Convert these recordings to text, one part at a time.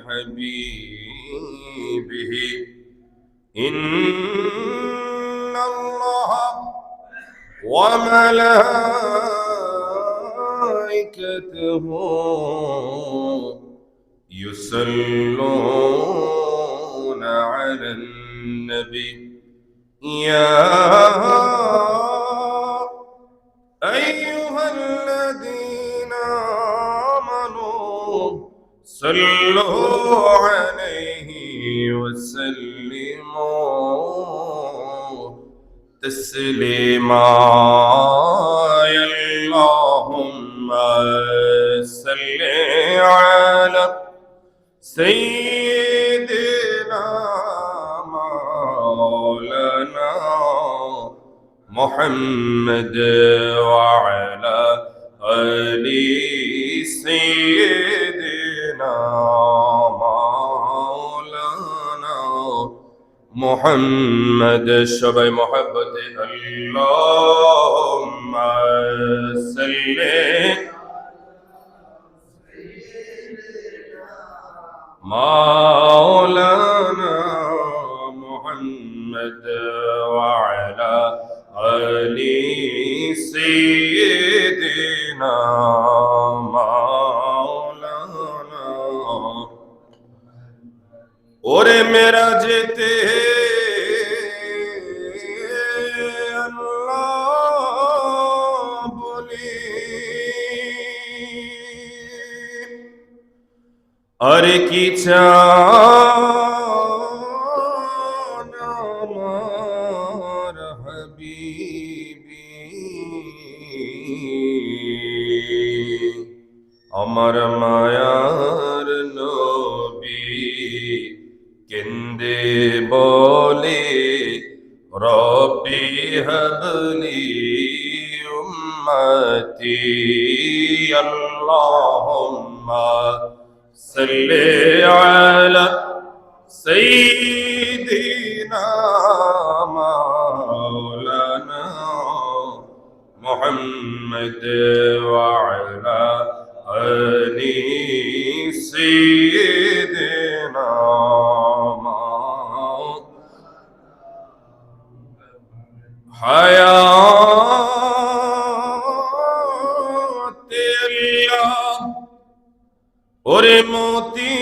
حبيبه إن الله وملائكته يصلون على النبي يا أيها الذين آمنوا صلوا عليه وسلموا تسليما اللهم صل على سيدنا مولانا محمد وعلى آل سيدنا مولانا محمد شبه محبت اللهم صل مولانا محمد وعلى آل سيدنا مولانا और मेरा जेते अल्लाह बोली और की चान আমার হাবিবি আমার মায়ার নবী কেন্দে বলে রব্বি হাবলি উম্মতি আল্লাহুম্মা সাল্লি আলা সাইয়্যিদিনা মাওলানা মুহাম্মদ ওয়া আলা আলি সাইয়্যিদিনা হায়াতে আল্লাহ ওরে মতি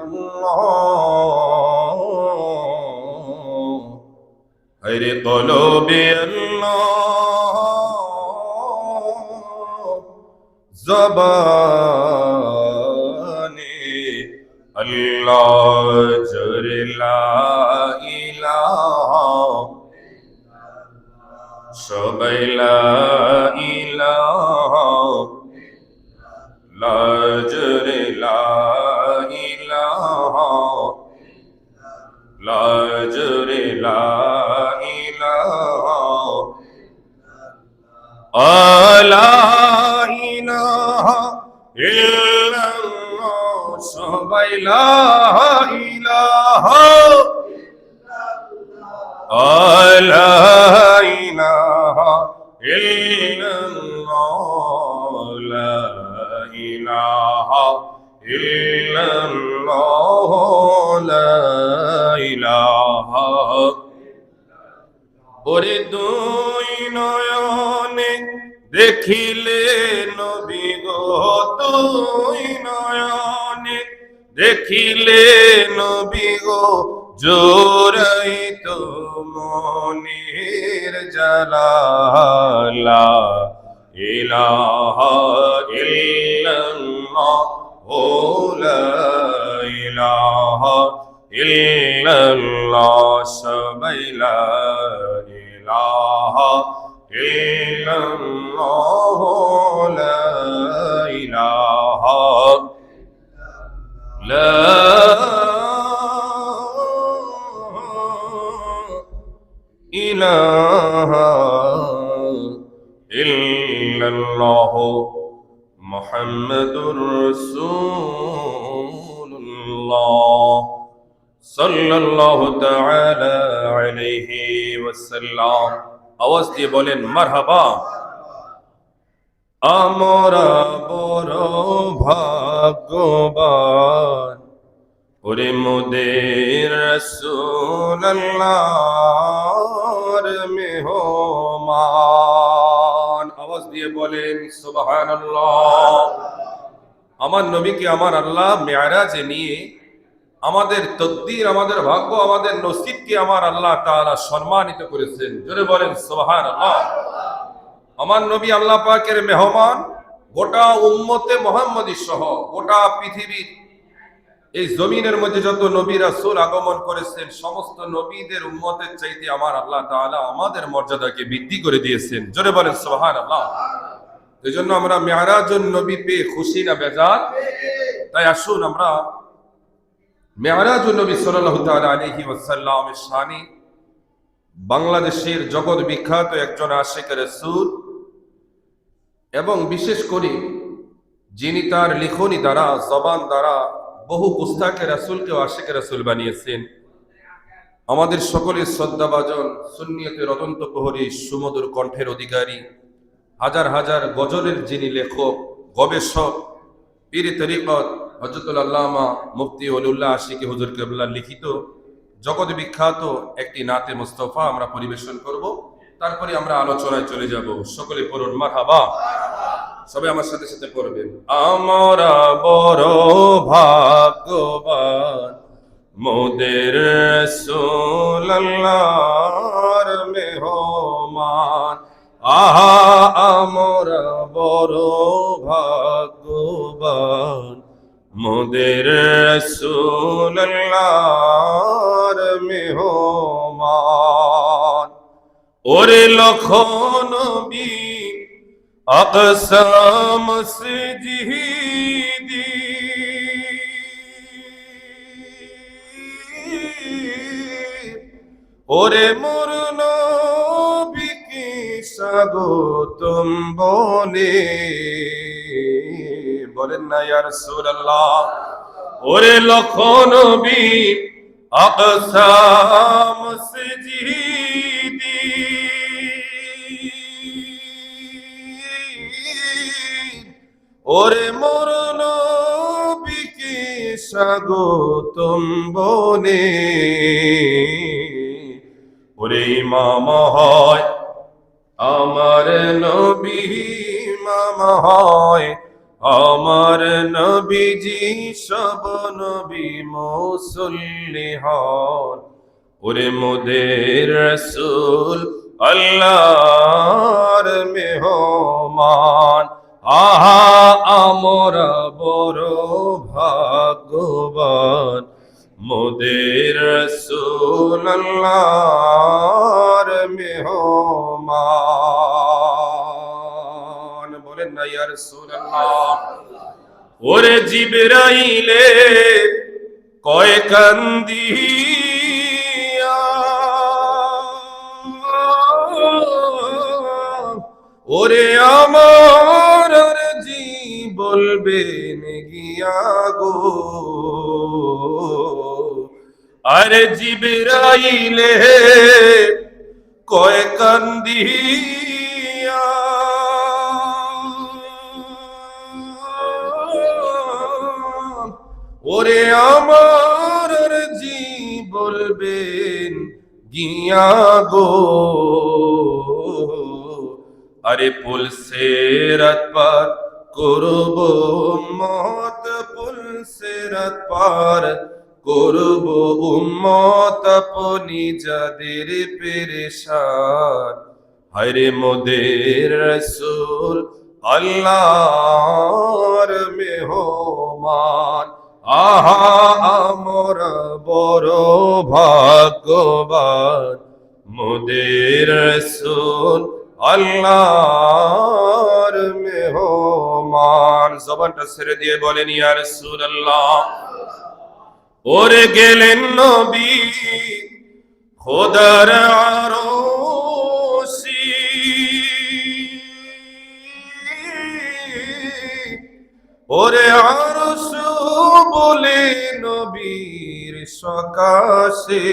আল্লাহ হরে কলবে আল্লাহ জবানে আল্লাহ জরে লা ইলাহা সবাই লা ইলাহা লা জরে লা ইলাহা লা জরে লা ইলাহা আলা ইলাহা ইল্লাল্লাহ সবাই লা ইলাহা লা ইলাহা ইল্লাল্লাহ লা ইলাহা ইল্লাল্লাহ লা ইলাহা ওরে দুই নয়নে দেখিলে নবী গো দুই নয়নে দেখিলে নবী গো জোরাই তো মনের জালা ইলাহা ইল্লাল্লাহ ও লা ইলাহা ইল্লাল্লাহ সবাই লা ইলাহা ইল্লাল্লাহ লা ইলাহা লা ইলাহা ইল্লাল্লাহ মুহাম্মাদুর রাসূলুল্লাহ সাল্লাল্লাহু তাআলা আলাইহি ওয়াসাল্লাম। আওয়াজ দিয়ে বলেন মারহাবা। আমরা বড় ভাগ্যবান, ওরে মোদের রাসূল আল্লাহর মেহমান। আওয়াজ দিয়ে বলেন সুবহানাল্লাহ। আমার নবীকে আমার আল্লাহ মেরাজে নিয়ে আমাদের তকদির, আমাদের ভাগ্য, আমাদের নসিবকে আমার আল্লাহ তাআলা সম্মানিত করেছেন। জোরে বলেন সুবহানাল্লাহ। আমার নবী আল্লাহ পাকের মেহমান, গোটা উম্মতে মুহাম্মদী সহ গোটা পৃথিবীর এই জমিনের মধ্যে যত নবী রাসূল আগমন করেছেন, সমস্ত নবীদের উম্মতের চাইতে আমার আল্লাহ তাআলা আমাদের মর্যাদাকে বৃদ্ধি করে দিয়েছেন। জোরে বলেন সুবহানাল্লাহ। এই জন্য আমরা মেরাজুন নবী পেয়ে খুশি না বেজার? তাই আসুন আমরা মেরাজুন নবী সাল্লাল্লাহু তাআলা আলাইহি ওয়াসাল্লামের শানে বাংলাদেশের জগৎ বিখ্যাত একজন আশিক রাসূল এবং বিশেষ করে যিনি তার লিখনি দ্বারা, জবান দ্বারা বহু পুস্তকে রাসূলকেও আশিক রাসূল বানিয়েছেন, আমাদের সকলের শ্রদ্ধাভাজন সুন্নিয়তের অতন্ত প্রহরী সুমধুর কণ্ঠের অধিকারী, হাজার হাজার গজলের যিনি লেখক, গবেষক, পীর তরিকত হযরতুল আল্লামা মুফতি ওলিউল্লাহ আশিকি হুজুর কিবলার লিখিত জগৎ বিখ্যাত একটি নাতে মুস্তাফা আমরা পরিবেশন করব, তারপরে আমরা আলোচনায় চলে যাব। সকলে পড়ুন মারহাবা। সবাই আমার সাথে সাথে পড়বেন। আমরা বড় ভাগ্যবান, মোদের রাসূল আল্লাহর মেহমান। আহা আমরা বড় ভাগ্যবান, মোদের রাসূল আল্লাহর মেহমান। ওরে লক্ষ নবী আকসা মসজিদি, ওরে মোর নবীকে স্বাগতম বলে, বলেন না ইয়া রাসূলুল্লাহ। ওরে লক্ষ নবী আকসা মসজিদি, ওরে মোর নবীকে স্বাগতম বলে, ওরে ইমাম হয় আমার নবী, ইমাম হয় আমার নবীজি, সব নবী মুসল্লি হন। ওরে মোদের রাসূল আল্লাহর মেহমান। আহা আমরা বড় ভাগ্যবান, মোদের রাসূল আল্লাহর মেহমান। বলেন না ইয়া রাসূলুল্লাহ। ওরে জিবরাইলে কয় কান্দিয়া, ওরে আমার জি বলবেন গিয়া গো, আরে জিবরাইলে কয় কান্দিয়া, ওরে আমার জি বলবেন গিয়া গো, আরে পুলসিরাত পার করব উম্মত, পুলসিরাত পার করব উম্মত, আপনি যাদের পেরেশান। হায়রে মোদের রাসূল আল্লাহর মেহমান। আহা আমরা বড় ভাগ্যবান, মোদের রাসূল আল্লাহর মেহমান। জবানটা ছেড়ে দিয়ে বলেন ইয়া রাসূলুল্লাহ। ওরে গেলেন নবী খোদার আরশি, ওরে আরশ বলে নবীর সকাশে,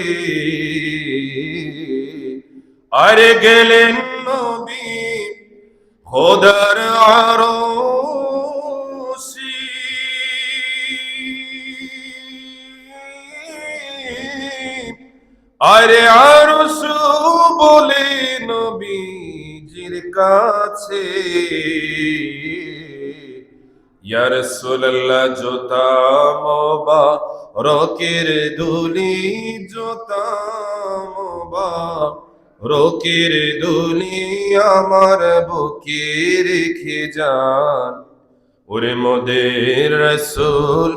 আরে গেলেন নবী খোদার আরশি আরে আরশ বলে নবীজির কাছে ইয়া রাসূলুল্লাহ জোতা মোবারকের ধুলি জোতা মোবারকের ধুলি আমার বুকে রেখে যান ওরে মোদের রাসূল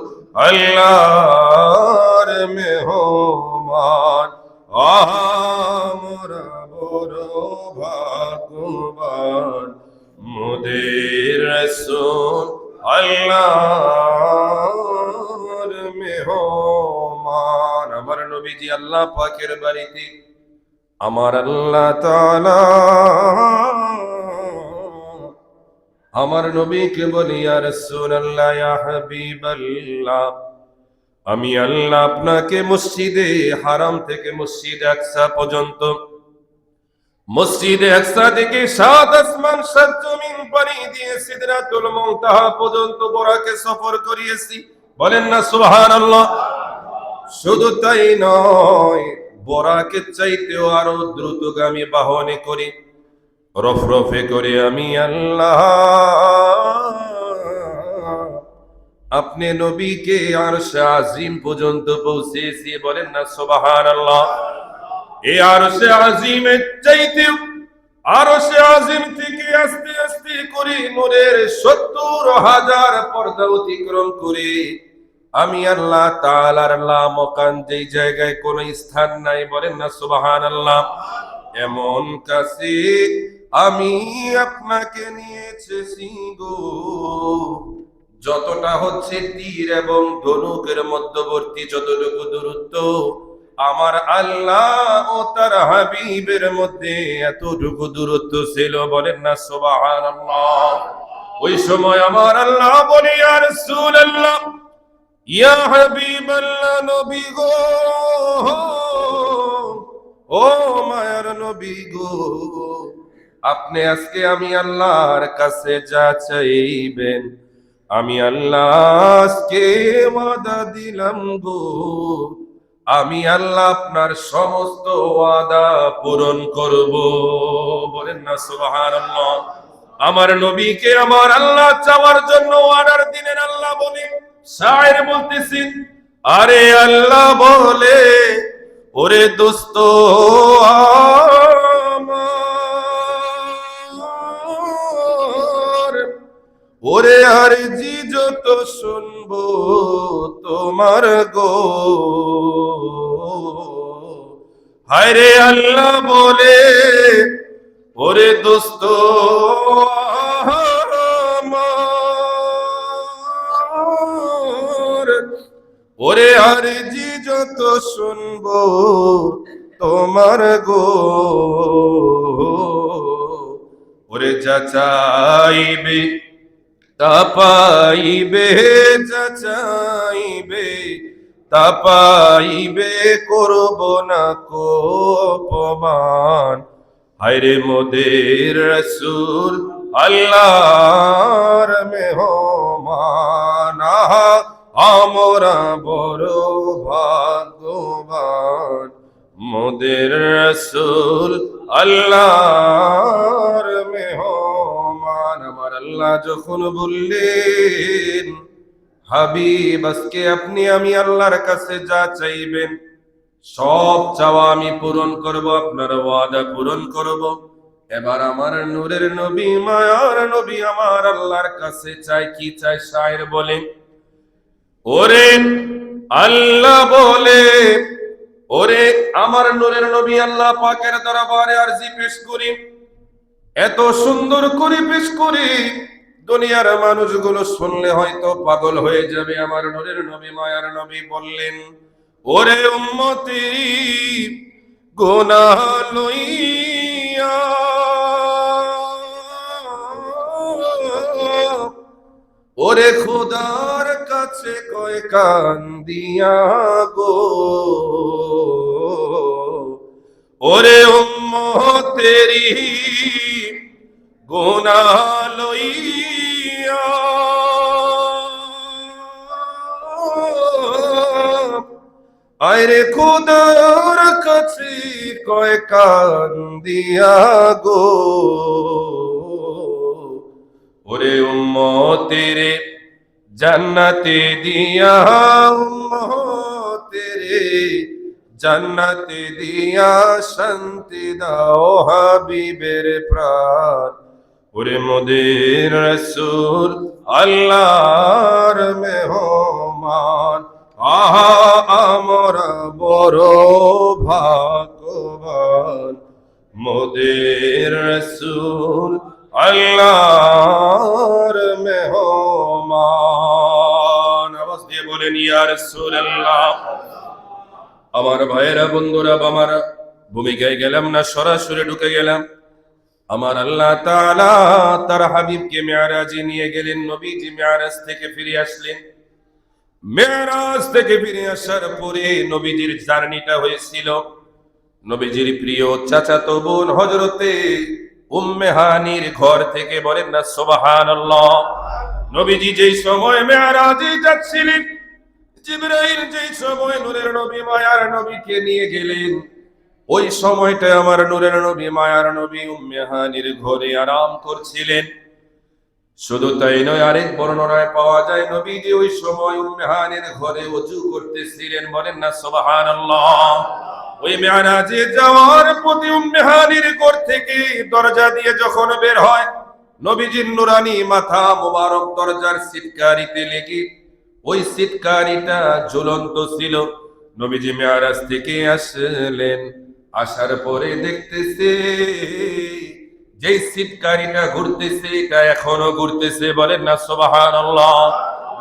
আল্লাহর মেহমান আমরা বড় ভাগ্যবান মোদের রাসূল আল্লাহর মেহমান আমার নবীজি আল্লাহ পাকের বাড়িতে আমার আল্লাহ তাআলা আমার নবীকে বলি ইয়া রাসূলুল্লাহ ইয়া হাবিবাল্লাহ আমি আল্লাহ আপনাকে মসজিদে হারাম থেকে মসজিদ আকসা পর্যন্ত মসজিদে আকসা থেকে সাত আসমান সাত জমিন পাড়ি দিয়ে সিদরাতুল মুনতাহা পর্যন্ত বোরাকে সফর করিয়েছি বলেন না সুবহানাল্লাহ শুধু তাই নয় বোরাকে চাইতেও আরো দ্রুতগামী বাহনে করি রফরফে করে আমি আল্লাহ আপনি নবীকে আরশে আজিম পর্যন্ত পৌঁছেছি বলেন না সুবহানাল্লাহ এই আরশে আজিমের চাইতেও আরশে আজিম থেকে আস্তে আস্তে করে নূরের ৭০,০০০ পর্দা অতিক্রম করে আমি আল্লাহ তাআলার লা মকান যেই জায়গায় কোনো স্থান নাই বলেন না সুবহানাল্লাহ এমন কাছে আমি আপনাকে নিয়ে এসেছি গো যতটা হচ্ছে তীর এবং ধনুকের মধ্যবর্তী যতটুকু দূরত্ব আমার আল্লাহ ও তার হাবিবের মধ্যে এতটুকু দূরত্ব ছিল বলেন না সুবহানাল্লাহ ওই সময় আমার আল্লাহ বলে ইয়া রাসূলুল্লাহ ইয়া হাবিবাল্লাহ নবী গো ও মায়ার নবী গো আপনি আজকে আমি আল্লাহর কাছে যা চাইবেন আমি আল্লাহ আজকে ওয়াদা দিলাম গো আমি আল্লাহ আপনার সমস্ত ওয়াদা পূরণ করব বলেন না সুবহানাল্লাহ আমার নবীকে আমার আল্লাহ চাওয়ার জন্য অর্ডার দিলেন আল্লাহ বলে শায়ের বলতেছি আরে আল্লাহ বলে ওরে দোস্ত আমার ওরে আরজি যত শুনবো তোমার গো হায় রে আল্লাহ বলে ওরে দোস্ত আমার ওরে আরজি যত শুনবো তোমার গো ওরে যা চাইবে তা পাইবে যা চাইবে তা পাইবে করব না কো অপমান হায়রে মোদের রাসূল আল্লাহর মেহমান আমরা বড় ভাগ্যবান মোদের রাসূল আল্লাহর মেহমান আমার আল্লাহ যখন বললেন হাবিব আজকে আপনি আমি আল্লাহর কাছে যা চাইবেন সব চাওয়া আমি পূরণ করব আপনার ওয়াদা পূরণ করব এবার আমার নূরের নবী মায়ার নবী আমার আল্লাহর কাছে চাই কি চাই শায়ের বলে ওরে আল্লাহ বলে ওরে আমার নূরের নবী আল্লাহ পাকের দরবারে আরজি পেশ করি এত সুন্দর করে পেশ করি দুনিয়ার মানুষগুলো শুনলে হয়তো পাগল হয়ে যাবে আমার নূরের নবী মায়ার নবী বললেন ওরে উম্মতি গুনাহ লইয়া ওরে খোদার কাছে কয় কান্দিয়া গো ওরে উম্মতেরি গুনাহ লইয়া আইরে খোদার কাছে কয় কান্দিয়া গো, ওরে উম্মতেরে জান্নাতে দিয়া, উম্মতেরে জান্নাতে দিয়া শান্তি দাও হাবিবের প্রাণ। ওরে মোদের রাসূল আল্লাহর মেহমান, আহা আমরা বড় ভাগ্যবান। মোদের রাসূল আল্লাহর মেহমান। আওয়াজ দিয়ে বলেন ইয়া রাসূলুল্লাহ। আমার ভাইয়েরা, বন্ধুরা, আমার ভূমিকায় গেলাম না, সরাসরি ঢুকে গেলাম। আমার আল্লাহ তাআলা তার হাবিবকে মেরাজে নিয়ে গেলেন। নবীজি মেরাজ থেকে ফিরে আসলেন। মেরাজ থেকে ফিরে আসার পরে নবীজির জার্নিটা হয়েছিল নবীজির প্রিয় চাচাতো বোন হযরতে উম্মে হানির ঘর থেকে। বলেন না সুবহানাল্লাহ। নবীজি যেই সময় মেরাজে যাচ্ছিলেন, জিবরাইল যেই সময় নূরের নবী মায়ার নবীকে নিয়ে গেলেন, ওই সময়টায় আমার নূরের নবী মায়ার নবী উম্মে হানির ঘরে আরাম করছিলেন। শুধু তাই নয়, আরেক বর্ণনায় পাওয়া যায় নবীজি ওই সময় উম্মে হানির ঘরে ওযু করতেছিলেন। বলেন না সুবহানাল্লাহ। ওই মেরাজে যাওয়ার প্রতি উম্মে হানির ঘর থেকে দরজা দিয়ে যখন বের হয়, নবীজির নুরানি মাথা মোবারক দরজার সিটকারিতে লেগে ওই সিটকারিটা ঝুলন্ত ছিল। নবীজি মেরাজ থেকে আসলেন, আসার পরে দেখতেছে যেই সিটকারিটা ঘুরতেছে এটা এখনো ঘুরতেছে। বলেন না সুবহানাল্লাহ।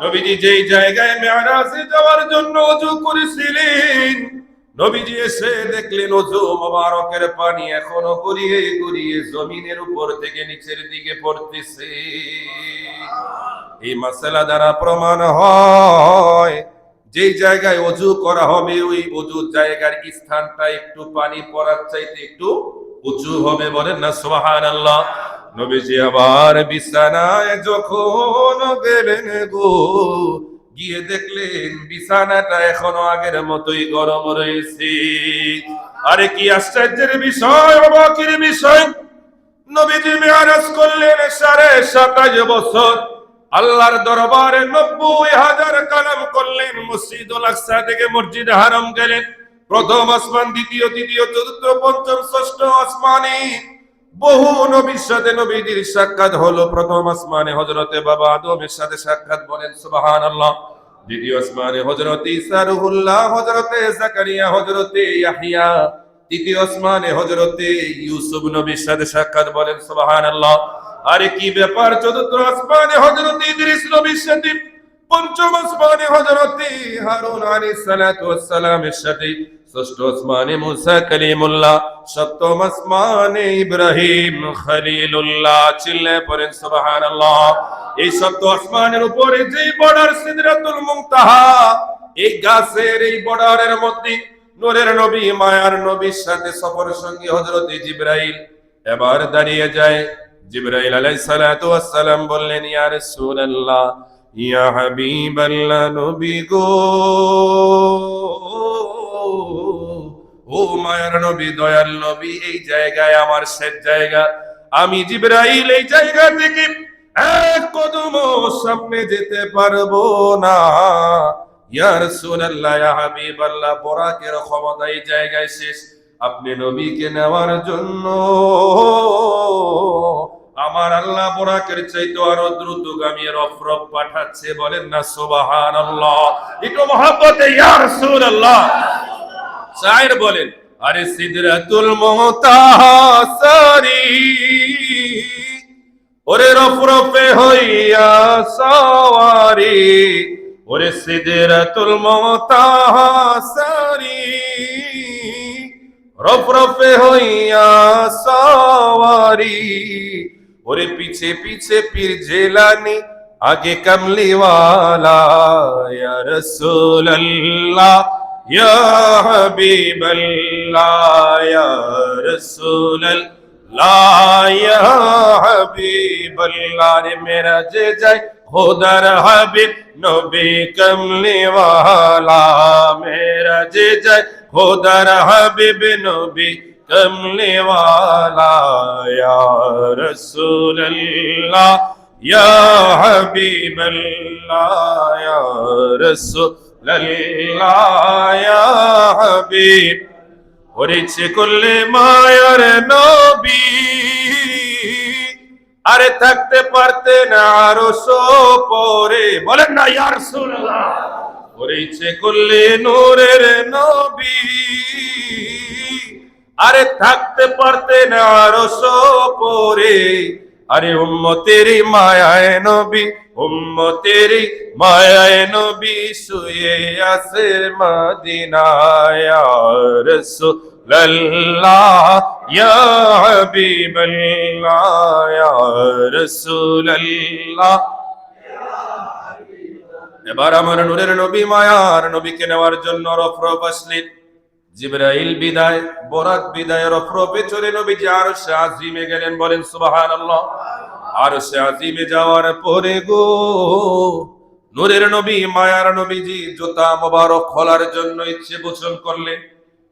নবীজি যেই জায়গায় মেরাজে যাওয়ার জন্য ওযু করেছিলেন, নবীজি এসে দেখলেন ওযু মোবারকের পানি এখনো গড়িয়ে গড়িয়ে জমিনের উপর থেকে নিচের দিকে পড়তেছে। এই মাসালা দ্বারা প্রমাণ হয় যেই জায়গায় ওযু করা হবে ওই ওযুর জায়গার স্থানটা একটু পানি পড়ার চাইতে একটু উঁচু হবে। বলেন না সুবহানাল্লাহ। নবীজি আবার বিছানায় যখন গেলেন গো, গিয়ে দেখলেন বিছানাটা এখনো আগের মতোই গরম রয়েছে। আরে কি আশ্চর্যের বিষয়, অবাকের বিষয়! নবীজি মেরাজ করলেন 27.5 বছর, আল্লাহর দরবারে 90,000 কালাম করলেন, মসজিদুল আকসা থেকে মসজিদে হারাম গেলেন। প্রথম আসমান, দ্বিতীয়, তৃতীয়, চতুর্থ, পঞ্চম, ষষ্ঠ আসমানে বহু নবীর সাথে নবীজির সাক্ষাৎ হলো। প্রথম আসমানে হযরতে বাবা আদমের সাথে সাক্ষাৎ। বলেন সুবহানাল্লাহ। দ্বিতীয় আসমানে হযরতে ঈসা রূহুল্লাহ, হযরতে জাকারিয়া, হযরতে ইয়াহইয়া। তৃতীয় আসমানে হযরতে ইউসুফ নবীর সাথে সাক্ষাৎ। বলেন সুবহানাল্লাহ। আরে কি ব্যাপার! চতুর্থ আসমানে হযরতে ইদ্রিস নবীর সাথে, পঞ্চম আসমানে হযরতে হারুন আলাইহিস সালাতু ওয়াস সালামের সাথে, ষষ্ঠ আসমানে মুসা কালিমুল্লাহ, সপ্তম আসমানে ইব্রাহিম খলিলুল্লাহ। চিল্লায়ে পড়েন সুবহানাল্লাহ। এই সপ্ত আসমানের উপরে যে বর্ডার সিদরাতুল মুনতাহা, এই গাছের এই বর্ডারের মধ্যে নূরের নবী মায়ার নবীর সাথে সফর সঙ্গী হযরতে জিবরাইল এবার দাঁড়িয়ে যায়। জিবরাইল আলাইহিস সালাতু ওয়াস সালাম বললেন, ইয়া রাসূলুল্লাহ, ইয়া হাবিবাল্লাহ, নবী গো, ও মায়ার নবী, দয়াল নবী, এই জায়গায় আমার শেষ জায়গা। আমি জিবরাইল এই জায়গা থেকে এক কদম সামনে যেতে পারবো না। ইয়া রাসূলুল্লাহ, ইয়া হাবিবাল্লাহ, বরাকের ক্ষমতা এই জায়গায় শেষ। আপনি নবীকে নেওয়ার জন্য আমার আল্লাহ বরাকের চাইতে আরো দ্রুতগামী রফরফ পাঠাচ্ছে। বলেন না সুবহানাল্লাহ। একটু মহব্বতে ইয়া রাসূলুল্লাহ। শায়ের বলেন, আরে সিদরাতুল মুনতাহা সারি, ওরে রফরফে হইয়া সাওয়ারি, ওরে সিদরাতুল মুনতাহা সারি, রফরফে হইয়া সাওয়ারি, ওরে পিছে পিছে পীর জেলানি, আগে কামলিওয়ালা। ইয়া রাসূলুল্লাহ, ইয়া হাবিবাল্লাহ, ইয়া রাসূলুল্লাহ, লা ইয়া হাবিবাল্লাহ রে মেরাজে যায় খোদার হাবিব নবী কমলি ওয়ালা মেরাজে যায় খোদার হাবিব নবী কমলি ওয়ালা ইয়া রাসূলুল্লাহ ইয়া হাবিবাল্লাহ ইয়া রাসূলুল্লাহ ইয়া হাবিব ওরে ইচ্ছে করলে মায়ার নবী আরে থাকতে পারতেন আরো পরে বলেন না ইয়া রাসূলুল্লাহ ওরে ইচ্ছে করলে নূরের নবী আরে থাকতে পারতেন আরো পরে আরে উম্মতেরই মায়ায় নবী উম্মতেরই মায়ায় নবী শুয়ে আছে মদিনায় ইয়া রাসূলুল্লাহ ইয়া হাবিবাল্লাহ ইয়া রাসূলুল্লাহ এবার আমার নূরের নবী মায়ার নবীকে নেওয়ার জন্য রফরফ আসলেন জিবরাইল বিদায় বরাত বিদায় রফরফে চলে নবীজি আরশে আজিমে গেলেন বলেন সুবহানাল্লাহ আরশে আজিমে যাওয়ার পরে গো নূরের নবী মায়ার নবীজি জুতা মোবারক খোলার জন্য ইচ্ছে পোষণ করলেন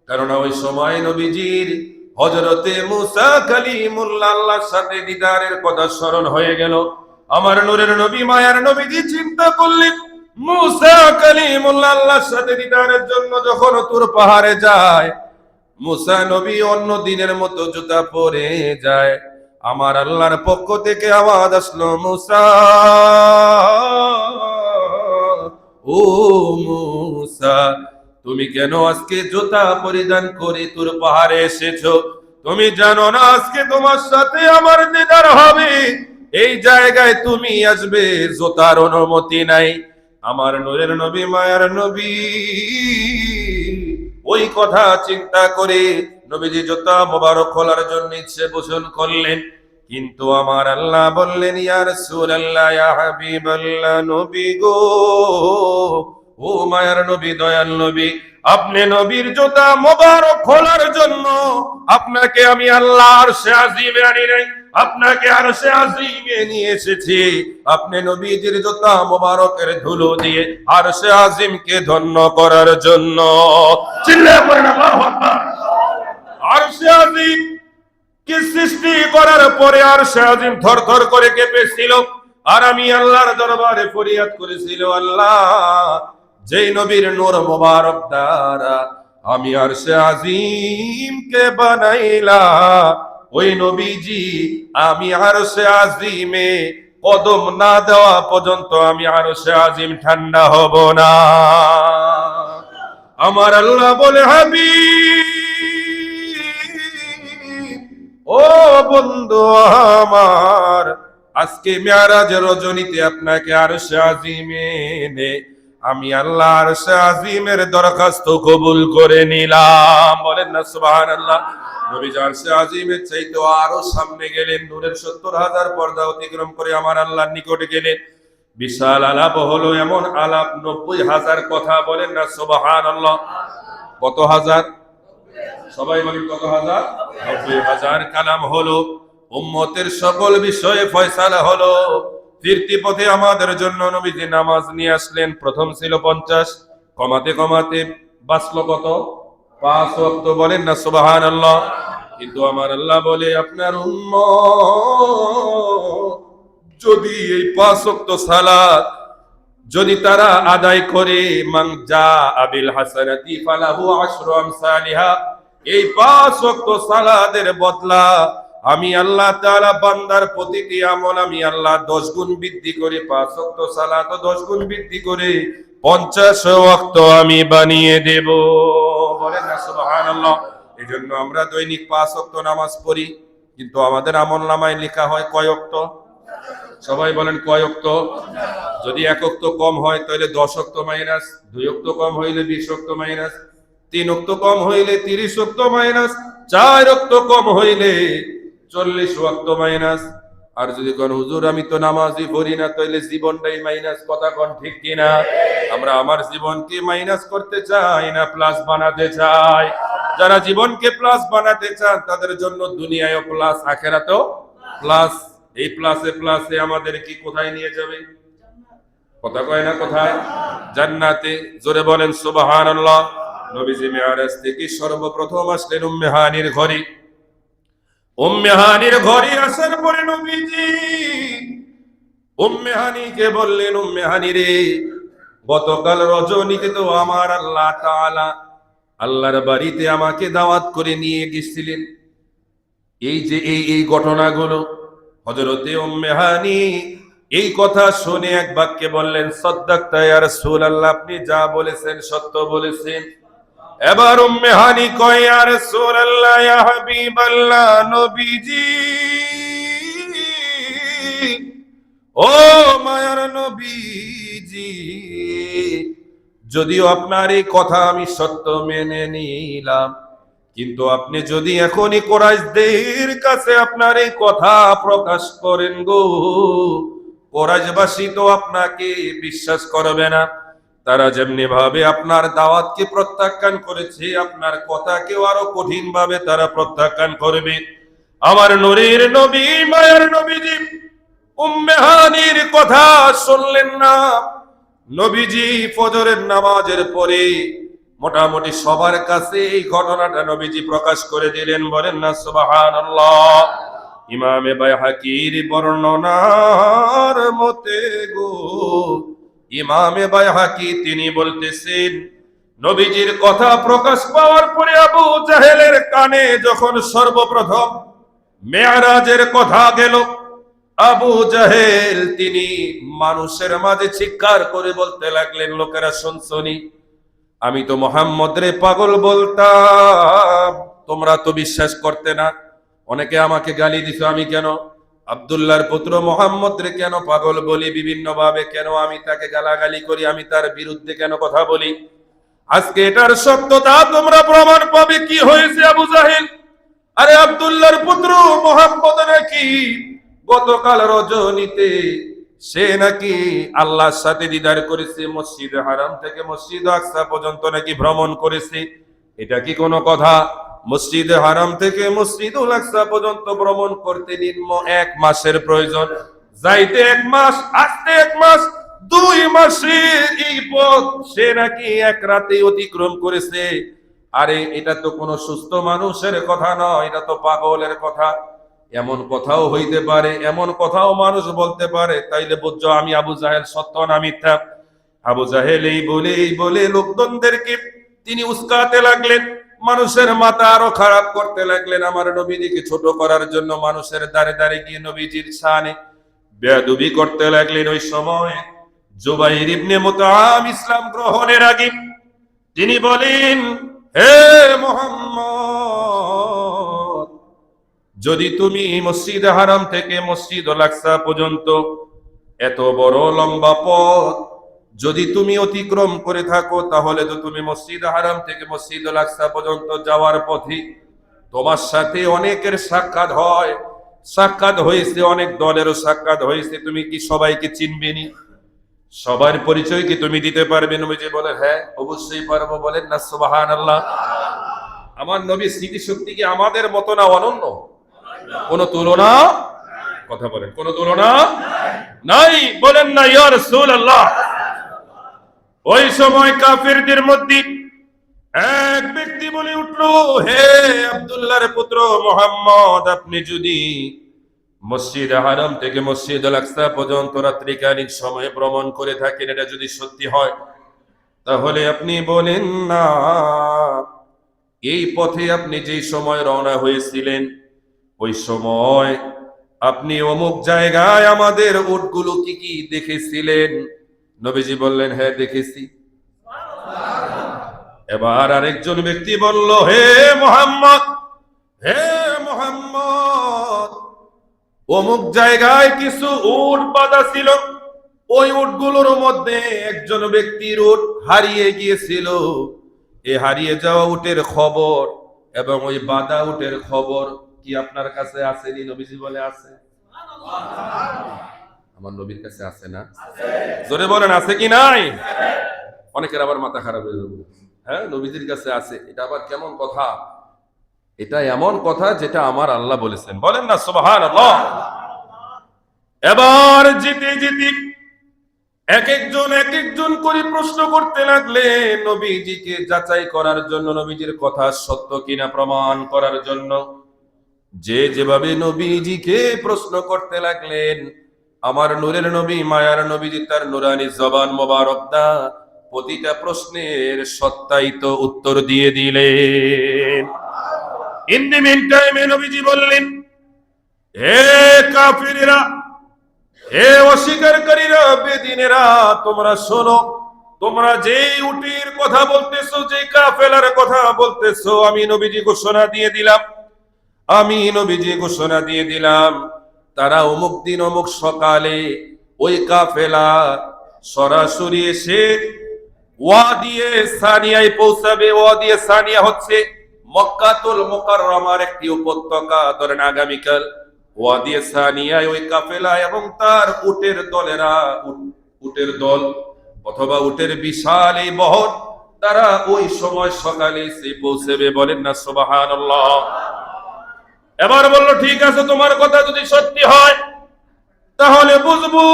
কারণ ওই সময় নবীজির হযরতে মুসা কালিমুল্লাহ আল্লাহর সাথে দিদারের কথা স্মরণ হয়ে গেল আমার নূরের নবী মায়ার নবীজি চিন্তা করলেন মুসা কালিমুল্লাহ আল্লাহর সাথে দিদারের জন্য যখন তুর পাহাড়ে যায় মুসা নবী অন্য দিনের মতো জুতা পরে যায় আমার আল্লাহর পক্ষ থেকে আওয়াজ আসলো মুসা ও মুসা তুমি কেন আজকে জুতা পরিধান করে তুর পাহাড়ে এসেছো তুমি জানো না আজকে তোমার সাথে আমার দিদার হবে এই জায়গায় তুমি আসবে জুতার অনুমতি নাই আমার নূরের নবী মায়ার নবী ওই কথা চিন্তা করে নবীজি জুতা মোবারক খোলার জন্য ইচ্ছে পোষণ করলেন কিন্তু আমার আল্লাহ বললেন ইয়া রাসূলুল্লাহ ইয়া হাবিবাল্লাহ নবী গো ও মায়ার নবী দয়াল নবী আপনি নবীর জুতা মোবারক খোলার জন্য আপনাকে আমি আল্লাহর আরশে আজিমে আনি নাই আপনাকে আরশে আজিমে নিয়ে এসেছি আপনি নবীজির জুতা মোবারকের ধুলো দিয়ে আরশে আজিমকে ধন্য করার জন্য চিল্লায়ে পড়েন আল্লাহু আকবার আরশে আজিম কি সৃষ্টি করার পরে আরশে আজিম থরথর করে কেঁপেছিল আর আমি আল্লাহর দরবারে ফরিয়াদ করেছিল আল্লাহ যেই নবীর নূর মোবারক দ্বারা আমি আরশে আজিমকে বানাইলা ওই নবীজি আমি আরশে আজিমে কদম না দেওয়া পর্যন্ত আমি আরশে আজিম ঠান্ডা হব না আমার আল্লাহ বলে হাবিব ও বন্ধু আমার আজকে মেরাজের রজনীতে আপনাকে আরশে আজিমে এনে আমি আল্লাহ আরশে আজিমের দরখাস্ত কবুল করে নিলাম বলেন না সুবহানাল্লাহ নবীজি আরশে আজিমের চাইতে আরো সামনে গেলেন নূরের ৭০,০০০ পর্দা অতিক্রম করে আমার আল্লাহর নিকটে গেলেন বিশাল আলাপ হলো এমন আলাপ ৯০,০০০ কথা বলেন না সুবহানাল্লাহ কত হাজার সবাই বলেন কত হাজার ৯০,০০০ কালাম হলো উম্মতের সকল বিষয়ে ফয়সালা হলো ফিরতি পথে আমাদের জন্য নবীজি নামাজ নিয়ে আসলেন প্রথম ছিল ৫০ কমাতে কমাতে বাঁচলো কত ৫ ওয়াক্ত বলেন না সুবহানাল্লাহ কিন্তু আমার আল্লাহ বলে আপনার উম্মত যদি এই ৫ ওয়াক্ত সালাত যদি তারা আদায় করে মান জা আবিল হাসানাতি ফালাহু আশরু আমসালিহা এই ৫ ওয়াক্ত সালাতের বদলা আমি আল্লাহ তাআলা বান্দার প্রতিটি আমল আমি আল্লাহ ১০ গুণ বৃদ্ধি করে ৫ ওয়াক্ত সালাত ১০ গুণ বৃদ্ধি করে ৫০ ওয়াক্ত আমি বানিয়ে দেব বলেন না সুবহানাল্লাহ এজন্য আমরা দৈনিক ৫ ওয়াক্ত নামাজ পড়ি কিন্তু আমাদের আমলনামায় লেখা হয় কয় ওয়াক্ত সবাই বলেন কয় ওয়াক্ত যদি ১ ওয়াক্ত কম হয় তাহলে ১০ ওয়াক্ত মাইনাস ২ ওয়াক্ত কম হইলে ২০ ওয়াক্ত মাইনাস ৩ ওয়াক্ত কম হইলে ৩০ ওয়াক্ত মাইনাস ৪ ওয়াক্ত কম হইলে ৪০ ওয়াক্ত মাইনাস আর যদি কোন হুজুর আমি তো নামাজই পড়ি না তাহলে জীবনটাই মাইনাস কথা কোন ঠিক কিনা আমরা আমার জীবনকে মাইনাস করতে চাই না প্লাস বানাতে চাই যারা জীবনকে প্লাস বানাতে চান তাদের জন্য দুনিয়ায়ও প্লাস আখেরাতেও প্লাস। এই প্লাসে প্লাসে আমাদের কি কোথায় নিয়ে যাবে? কথা কয় না কোথায়? জান্নাতে। জোরে বলেন সুবহানাল্লাহ। নবীজি মিরাজ থেকে সর্বপ্রথম আসলেন উম্মে হানির ঘরে। উম্মে হানির ঘরে আসার পরে নবীজি উম্মে হানিকে বললেন, উম্মে হানি রে, গতকাল রজনীতে তো আমার আল্লাহ তাআলা আল্লাহর বাড়িতে আমাকে দাওয়াত করে নিয়ে গেছিলেন। এই যে এই ঘটনাগুলো, হযরতে উম্মে হানি এই কথা শুনে এক বাক্যে বললেন, সাদ্দাকতা ইয়া রাসূলুল্লাহ, আপনি যা বলেছেন সত্য বলেছেন। এবার উম্মে হানি কয়, ইয়া রাসূলুল্লাহ, ইয়া হাবিবাল্লাহ, নবীজি, ও মায়ার নবীজি, যদিও আপনার এই কথা আমি সত্য মেনে নিলাম, কিন্তু আপনি যদি এখনই কুরাইশদের কাছে আপনার এই কথা প্রকাশ করেন গো, কুরাইশবাসী তো আপনাকে বিশ্বাস করবে না। তারা যেমনি ভাবে আপনার দাওয়াতকে প্রত্যাখ্যান করেছে, আপনার কথাকেও আরো কঠিন ভাবে তারা প্রত্যাখ্যান করবে। আমার নূরের নবী, মায়ার নবীজি উম্মে হানির কথা শুনলেন না। নবীজি ফজরের নামাজের পরে মোটামুটি সবার কাছে এই ঘটনাটা নবীজি প্রকাশ করে দিলেন। বলেন না সুবহানাল্লাহ। ইমামে বাইহাকির বর্ণনার মতে গো, ইমামে বাইহাকি তিনি বলতেছেন, নবীজির কথা প্রকাশ পাওয়ার পরে আবু জাহেলের কানে যখন সর্বপ্রথম মেরাজের কথা গেল, আবু জাহেল তিনি মানুষের মাঝে চিৎকার করে বলতে লাগলেন, লোকেরা শুনছনি, আমি তো মুহাম্মদ রে পাগল বলতাম, তোমরা তো বিশ্বাস করতে না। অনেকে আমাকে গালি দিত, আমি কেন আব্দুল্লাহর পুত্র মুহাম্মদ রে কেন পাগল বলি, বিভিন্ন ভাবে কেন আমি তাকে গালাগালি করি, আমি তার বিরুদ্ধে কেন কথা বলি। আজকে এটার সত্যতা তোমরা প্রমাণ পাবে। কি হয়েছে আবু জাহেল? আরে আব্দুল্লাহর পুত্র মুহাম্মদ নাকি গতকাল রজনীতে সে নাকি আল্লাহর সাথে দিদার করেছে, মসজিদে হারাম থেকে মসজিদ আকসা পর্যন্ত নাকি ভ্রমণ করেছে। এটা কি কোনো কথা? মসজিদে হারাম থেকে মসজিদুল আকসা পর্যন্ত ভ্রমণ করতে নিম্ন 1 মাসের প্রয়োজন, যাইতে 1 মাস, আসতে 1 মাস, 2 মাসের এই পথ সে নাকি 1 রাতে অতিক্রম করেছে। আরে এটা তো কোনো সুস্থ মানুষের কথা নয়, এটা তো পাগলের কথা। এমন কথাও হইতে পারে, এমন কথাও মানুষ বলতে পারে, তাইলে বুঝছো আমি আবু জাহেল সত্য না মিথ্যা? আবু জাহেল এই বলে লোকজনদেরকে তিনি উস্কাতে লাগলেন, মানুষের মাথা আরো খারাপ করতে লাগলেন। আমার নবীজিকে ছোট করার জন্য মানুষের দ্বারে দ্বারে গিয়ে নবীজির শানে বেয়াদবি করতে লাগলেন। ওই সময় জুবাইর ইবনে মুতআম ইসলাম গ্রহণের আগে তিনি বলেন, হে মুহাম্মদ, যদি তুমি মসজিদে হারাম থেকে মসজিদুল আকসা পর্যন্ত এত বড় লম্বা পথ যদি তুমি অতিক্রম করে থাকো, তাহলে তো তুমি মসজিদে হারাম থেকে মসজিদুল আকসা পর্যন্ত যাওয়ার পথে তোমার সাথে অনেকের সাক্ষাৎ হয়, সাক্ষাৎ হয়েছে, অনেক দলেরও সাক্ষাৎ হয়েছে, তুমি কি সবাইকে চিনবে নি? সবার পরিচয় কি তুমি দিতে পারবে? নবীজি বলেন, হ্যাঁ অবশ্যই পারবো। বলেন না সুবহানাল্লাহ। আমার নবীর স্মৃতিশক্তি কি আমাদের মতো না অনন্য? কোন তুলনা? কথা বলেন, কোন তুলনা নাই। বলেন না ইয়া রাসূলুল্লাহ। ওই সময় কাফিরদের মধ্যে এক ব্যক্তি বলে উঠলো, হে আব্দুল্লাহর পুত্র মুহাম্মদ, আপনি যদি মসজিদ হারাম থেকে মসজিদুল আকসা পর্যন্ত রাত্রিকালীন সময়ে ভ্রমণ করে থাকেন, এটা যদি সত্যি হয়, তাহলে আপনি বলেন না এই পথে আপনি যেই সময় রওনা হয়েছিলেন, ওই সময় আপনি অমুক জায়গায় আমাদের উটগুলো কি কি দেখেছিলেন? নবীজি বললেন, হ্যাঁ দেখেছি। এবার আরেকজন ব্যক্তি বলল, হে মুহাম্মদ, হে মুহাম্মদ, অমুক জায়গায় কিছু উট বাঁধা ছিল, ওই উটগুলোর মধ্যে একজন ব্যক্তির উট হারিয়ে গিয়েছিল। এই হারিয়ে যাওয়া উটের খবর এবং ওই বাঁধা উটের খবর কি আপনার কাছে আসেনি? নবীজি বলে আছে। আমার নবীর কাছে আছে না? জোরে বলেন, আছে কি নাই? অনেকের আবার মাথা খারাপ হয়ে যাবে, হ্যাঁ নবীজির কাছে আছে, এটা আবার কেমন কথা? এটা এমন কথা যেটা আমার আল্লাহ বলেছেন, বলেন না সুবহানাল্লাহ। এবার যেতে যেতে এক একজন করে প্রশ্ন করতে লাগলেন নবীজিকে যাচাই করার জন্য, নবীজির কথা সত্য কিনা প্রমাণ করার জন্য। যে যেভাবে নবীজিকে প্রশ্ন করতে লাগলেন, আমার নূরের নবী মায়ার নবীজি তার নুরানি জবান মোবারক দা প্রতিটা প্রশ্নের সত্যায়িত উত্তর দিয়ে দিলেন। ইন দি মিন টাইমে নবীজি বললেন, হে কাফিরেরা, হে অস্বীকারীরা, বেদিনেরা, তোমরা শোনো, তোমরা যেই উটির কথা বলতেছো, যেই কাফেলার কথা বলতেছো, আমি নবীজি ঘোষণা দিয়ে দিলাম, আমি নবীজি ঘোষণা দিয়ে দিলাম, তারা অমুক দিন অমুক সকালে ওই কাফেলা সরাসরি এসে ওয়াদিয়ে সানিয়ায় পৌঁছাবে। ওয়াদিয়ে সানিয়া হচ্ছে মক্কাতুল মুকাররমার একটি উপত্যকা। ধরেন আগামীকাল ওয়াদিয়ে সানিয়ায় ওই কাফেলা এবং তার উটের দলেরা, উটের দল অথবা উটের বিশাল এই বহর, তারা ওই সময় সকালে এসে পৌঁছবে। বলেন না সুবহানাল্লাহ। এবার বলল, ঠিক আছে, তোমার কথা যদি সত্যি হয় তাহলে বুঝবো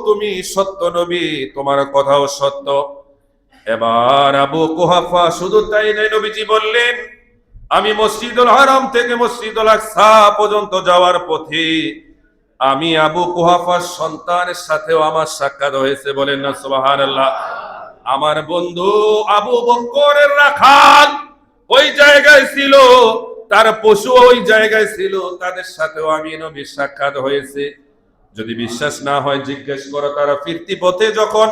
তুমি সত্য নবী, তোমার কথাও সত্য। এবার আবু কুহাফা, শুধু তাই নয়, নবীজি বললেন, আমি মসজিদুল হারাম থেকে মসজিদুল আকসা পর্যন্ত যাওয়ার পথে আমি আবু কুহাফার সন্তানের সাথেও আমার সাক্ষাৎ হয়েছে। বলেন না সুবহানাল্লাহ। আমার বন্ধু আবু বকরের রাখাল ওই জায়গায় ছিল, তার পশু ওই জায়গায় ছিল, তাদের সাথেও আমি নবীর সাক্ষাৎ হয়েছে। যদি বিশ্বাস না হয় জিজ্ঞেস করো। তারা ফিরতি পথে যখন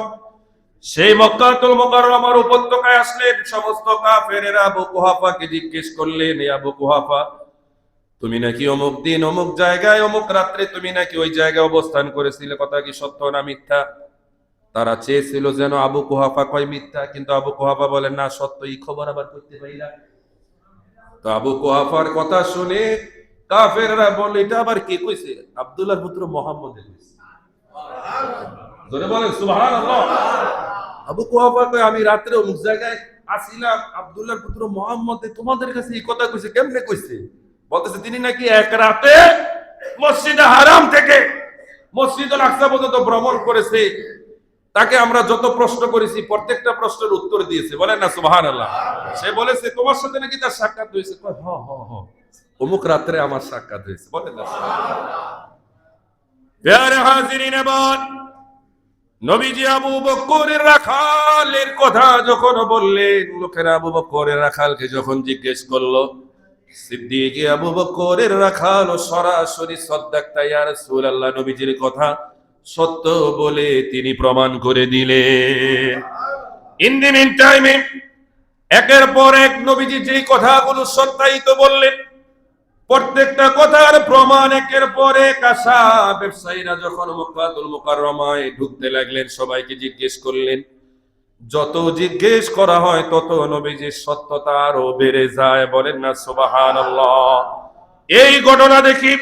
সেই মক্কাতুল মুকাররমার উপত্যকায় আসলেন, সমস্ত কাফেরেরা আবু কুহাফাকে জিজ্ঞেস করলেন, হে আবু কুহাফা, তুমি নাকি অমুক দিন অমুক জায়গায় অমুক রাত্রে তুমি নাকি ওই জায়গায় অবস্থান করেছিলে, কথা কি সত্য না মিথ্যা? তারা চেয়েছিল যেন আবু কুহাফা কয় মিথ্যা, কিন্তু আবু কুহাফা বলেন না সত্য, এই খবর আবার করতে পারি না। তো আবু কুহাফার কথা শুনে কাফেররা বলে, এটা আবার কে কইছে? আব্দুল্লাহর পুত্র মুহাম্মদ কইছে। জোরে বলেন সুবহানাল্লাহ। আবু কুহাফা কয়, আমি রাতে অমুক জায়গায় আসিলাম, আব্দুল্লাহর পুত্র মুহাম্মদ তোমাদের কাছে এই কথা কইছে। কেমনে কইছে? বলতেছে তিনি নাকি এক রাতে মসজিদে হারাম থেকে মসজিদুল আকসা পর্যন্ত ভ্রমণ করেছে। তাকে আমরা যত প্রশ্ন করেছি প্রত্যেকটা প্রশ্নের উত্তর দিয়েছে। বলেন না সুবহানাল্লাহ। সে বলেছে তোমার সাথে নাকি তার সাক্ষাৎ হয়েছে। অমুক রাত্রে আমার সাক্ষাৎ হয়েছে। বলেন না সুবহানাল্লাহ। প্যারে হাজিরিন, এবার নবীজি আবু বকরের রাখালের কথা যখন বললেন, লোকেরা আবু বকরের রাখালকে যখন জিজ্ঞেস করলো, সিদ্দিক আবু বকরের রাখাল সরাসরি সাদ্দাকতা ইয়া রাসূলুল্লাহ, নবীজির কথা সত্য বলে তিনি প্রমাণ করে দিলেন। ইন দি মিন টাইমে একের পর এক নবীজি যেই কথাগুলো সত্যায়িত বললেন, প্রত্যেকটা কথার প্রমাণ একের পর এক আসা। ব্যবসায়ীরা যখন মক্কাতুল মুকাররমায় ঢুকতে লাগলেন, সবাইকে জিজ্ঞেস করলেন। যত জিজ্ঞেস করা হয় তত নবীজির সত্যতা আরো বেড়ে যায়। বলেন না সুবহানাল্লাহ। এই ঘটনা দেখি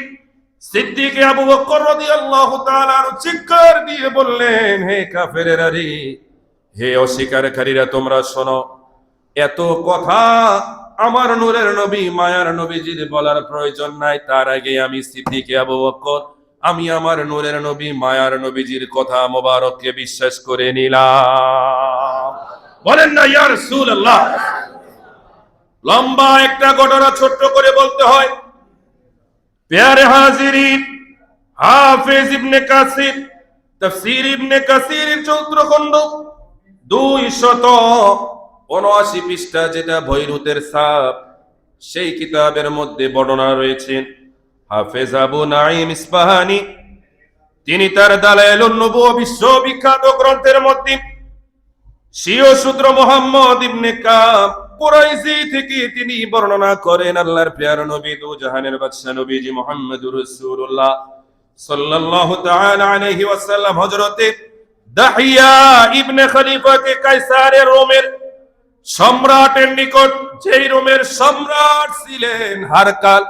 সিদ্দিক আবু বকর রাদিয়াল্লাহু তাআলা চিৎকার দিয়ে বললেন, হে কাফেরেরা রে, হে অস্বীকারীরা, তোমরা শোনো, এত কথা আমার নূরের নবী মায়ার নবীজির বলার প্রয়োজন নাই। তার আগে আমি সিদ্দিক আবু বকর, আমি আমার নূরের নবী মায়ার নবীজির কথা মোবারককে বিশ্বাস করে নিলাম। বলেন না ইয়া রাসূলুল্লাহ। লম্বা একটা ঘটনা ছোট্ট করে বলতে হয়। প্যারে হাজিরিন, হাফেজ ইবনে কাসির তাফসীর ইবনে কাসিরের 14 খণ্ড 279 পৃষ্ঠা, যেটা বৈরুতের ছাপ, সেই কিতাবের মধ্যে বর্ণনা রয়েছে। হাফেজ আবু নাঈম ইসফাহানি তিনি তার দালাইলুন নবুওয়া বিশ্ববিখ্যাত গ্রন্থের মধ্যে স্বীয় সূত্র মুহাম্মদ ইবনে কাব কুরাইশি থেকে তিনি বর্ণনা করেন, আল্লাহর প্রিয় নবী দু জাহানের বাদশা নবীজি মুহাম্মদুর রাসূলুল্লাহ সাল্লাল্লাহু তাআলা আলাইহি ওয়াসাল্লাম হযরতে দাহিয়া ইবনে খলিফাকে কায়সারের রোমের সম্রাটের নিকট, যেই রোমের সম্রাট ছিলেন হারকাল,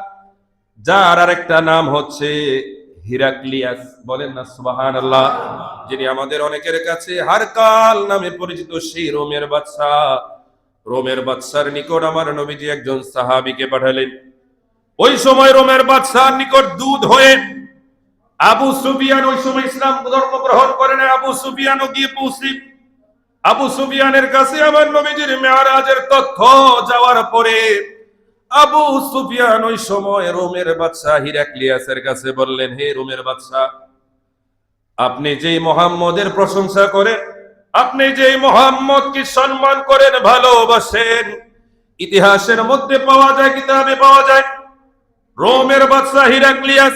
যার আরেকটা নাম হচ্ছে হিরাক্লিয়াস, বলেন না সুবহানাল্লাহ, যিনি আমাদের অনেকের কাছে হারকাল নামে পরিচিত সেই রোমের বাদশা। রোমের বাদশার নিকট আমার নবীজি একজন সাহাবীকে পাঠালেন। ওই সময় রোমের বাদশার নিকট দূত হয়ে আবু সুফিয়ান, ওই সময় ইসলাম ধর্ম গ্রহণ করেন, আবু সুফিয়ানও গিয়ে পৌঁছি। আবু সুফিয়ানের কাছে আমার নবীজির মেরাজের তথ্য যাওয়ার পরে আবু সুফিয়ান ওই সময় রোমের বাদশা হিরাক্লিয়াসের কাছে বললেন, হে রোমের বাদশা, আপনি যেই মুহাম্মদের প্রশংসা করেন, আপনি যেই মুহাম্মদকে সম্মান করেন, ভালোবাসেন, ইতিহাসের মধ্যে পাওয়া যায়, কিতাবে পাওয়া যায়, রোমের বাদশা হিরাক্লিয়াস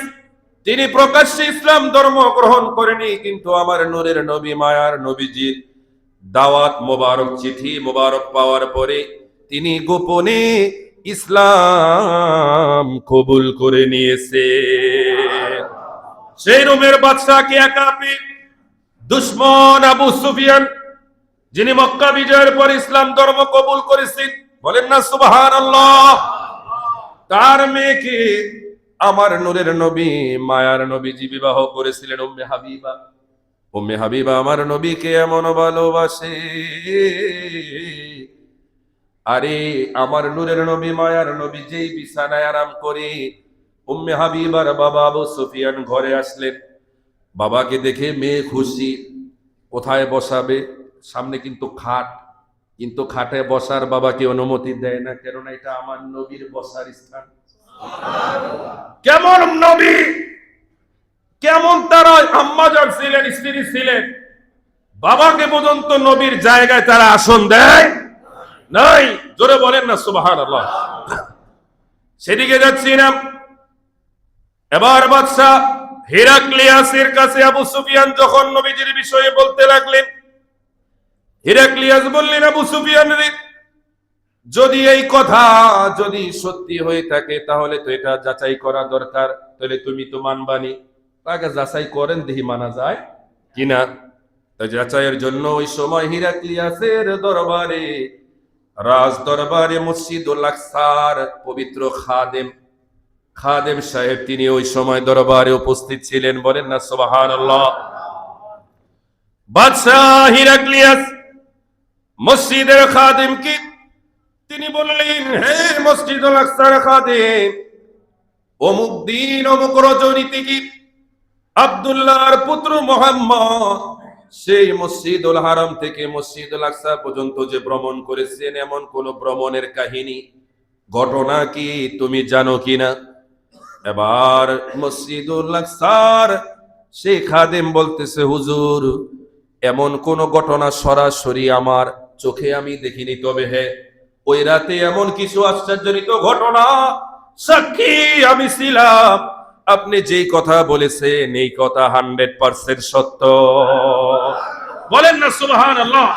তিনি প্রকাশ্যে ইসলাম ধর্ম গ্রহণ করেনি, কিন্তু আমার নূরের নবী মায়ার নবীজির দাওয়াত মোবারক, চিঠি মোবারক পাওয়ার পরে তিনি গোপনে ইসলাম কবুল করে নিয়েছে। সেই রোমের বাদশাকে একা পেয়ে দুশমন আবু সুফিয়ান, যিনি মক্কা বিজয়ের পর ইসলাম ধর্ম কবুল করেছেন, বলেন না সুবহানাল্লাহ, তার মেয়েকে আমার নূরের নবী মায়ার নবীজি বিবাহ করেছিলেন উম্মে হাবিবা। উম্মে হাবিবা আমার নবীকে এমন ভালোবাসে, আরে আমার নূরের নবী মায়ার নবী যেই বিছানায় আরাম করে উম্মে হাবিবার বাবা আবু সুফিয়ান ঘরে আসলেন। বাবাকে দেখে মেয়ে খুশি, কোথায় বসাবে, সামনে কিন্তু খাট, কিন্তু খাটে বসার বাবাকে অনুমতি দেয় না, কেননা এটা আমার নবীর বসার স্থান। কেমন নবী, কেমন তারা আম্মাজান ছিলেন, স্ত্রী ছিলেন, বাবাকে পর্যন্ত নবীর জায়গায় তারা আসন দেয় নাই। জোরে বলেন না সুবহানাল্লাহ। সেদিকে যাচ্ছি না। এবার বাদশা হিরাক্লিয়াসের কাছে আবু সুফিয়ান যখন নবীজির বিষয়ে বলতে লাগলেন, হিরাক্লিয়াস বললেন, আবু সুফিয়ান রে, যদি এই কথা যদি সত্যি হয়ে থাকে তাহলে তো এটা যাচাই করা দরকার, তাহলে তুমি তো মানবানি, তাকে যাচাই করেন দেখি মানা যায় কিনা। তাই যাচাইয়ের জন্য ওই সময় হিরাক্লিয়াসের দরবারে, রাজ দরবারে মসজিদুল আকসার পবিত্র খাদেম সাহেব তিনি ওই সময় দরবারে উপস্থিত ছিলেন, বলেন না সুবহানাল্লাহ। বাদশাহ হিরাক্লিয়াস মসজিদের খাদেমকে তিনি বললেন, হে মসজিদুল আকসার খাদেম, অমুক দিন অমুক রজনীতে কি আব্দুল্লাহর পুত্র মুহাম্মদ সেই মসজিদুল হারাম থেকে মসজিদুল আকসা পর্যন্ত যে ভ্রমণ করেছেন, এমন কোন ভ্রমণের কাহিনী ঘটনা কি তুমি জানো কিনা? এবার মসজিদুল আকসার সেই খাদেম বলতেছে, হুজুর, এমন কোন ঘটনা সরাসরি আমার চোখে আমি দেখিনি, তবে হ্যাঁ, ওই রাতে এমন কিছু আশ্চর্যজনক ঘটনা সাক্ষী আমি ছিলাম। আপনি যেই কথা বলেছেন এই কথা 100% সত্য, বলেন না সুবহানাল্লাহ।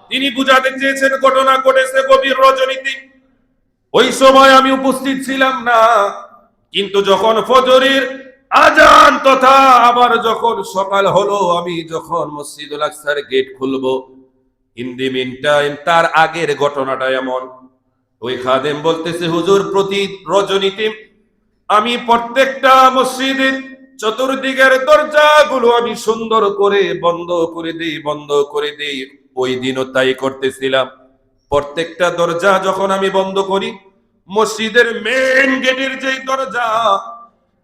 তিনি বুঝাতে চেয়েছেন ঘটনা ঘটেছে গভীর রজনীতে, ওই সময় আমি উপস্থিত ছিলাম না, কিন্তু যখন ফজরের আজান তথা আবার যখন সকাল হলো, আমি যখন মসজিদুল আকসার গেট খুলবো, ইন দি মিন টাইম তার আগের ঘটনাটা এমন। ওই খাদেম বলতেছে, হুজুর, প্রতি রজনীতে আমি প্রত্যেকটা মসজিদের চতুর্দিকের দরজাগুলো আমি সুন্দর করে বন্ধ করে দেই। ওই দিনও তাই করতেছিলাম। প্রত্যেকটা দরজা যখন আমি বন্ধ করি, মসজিদের মেইন গেটের যেই দরজা,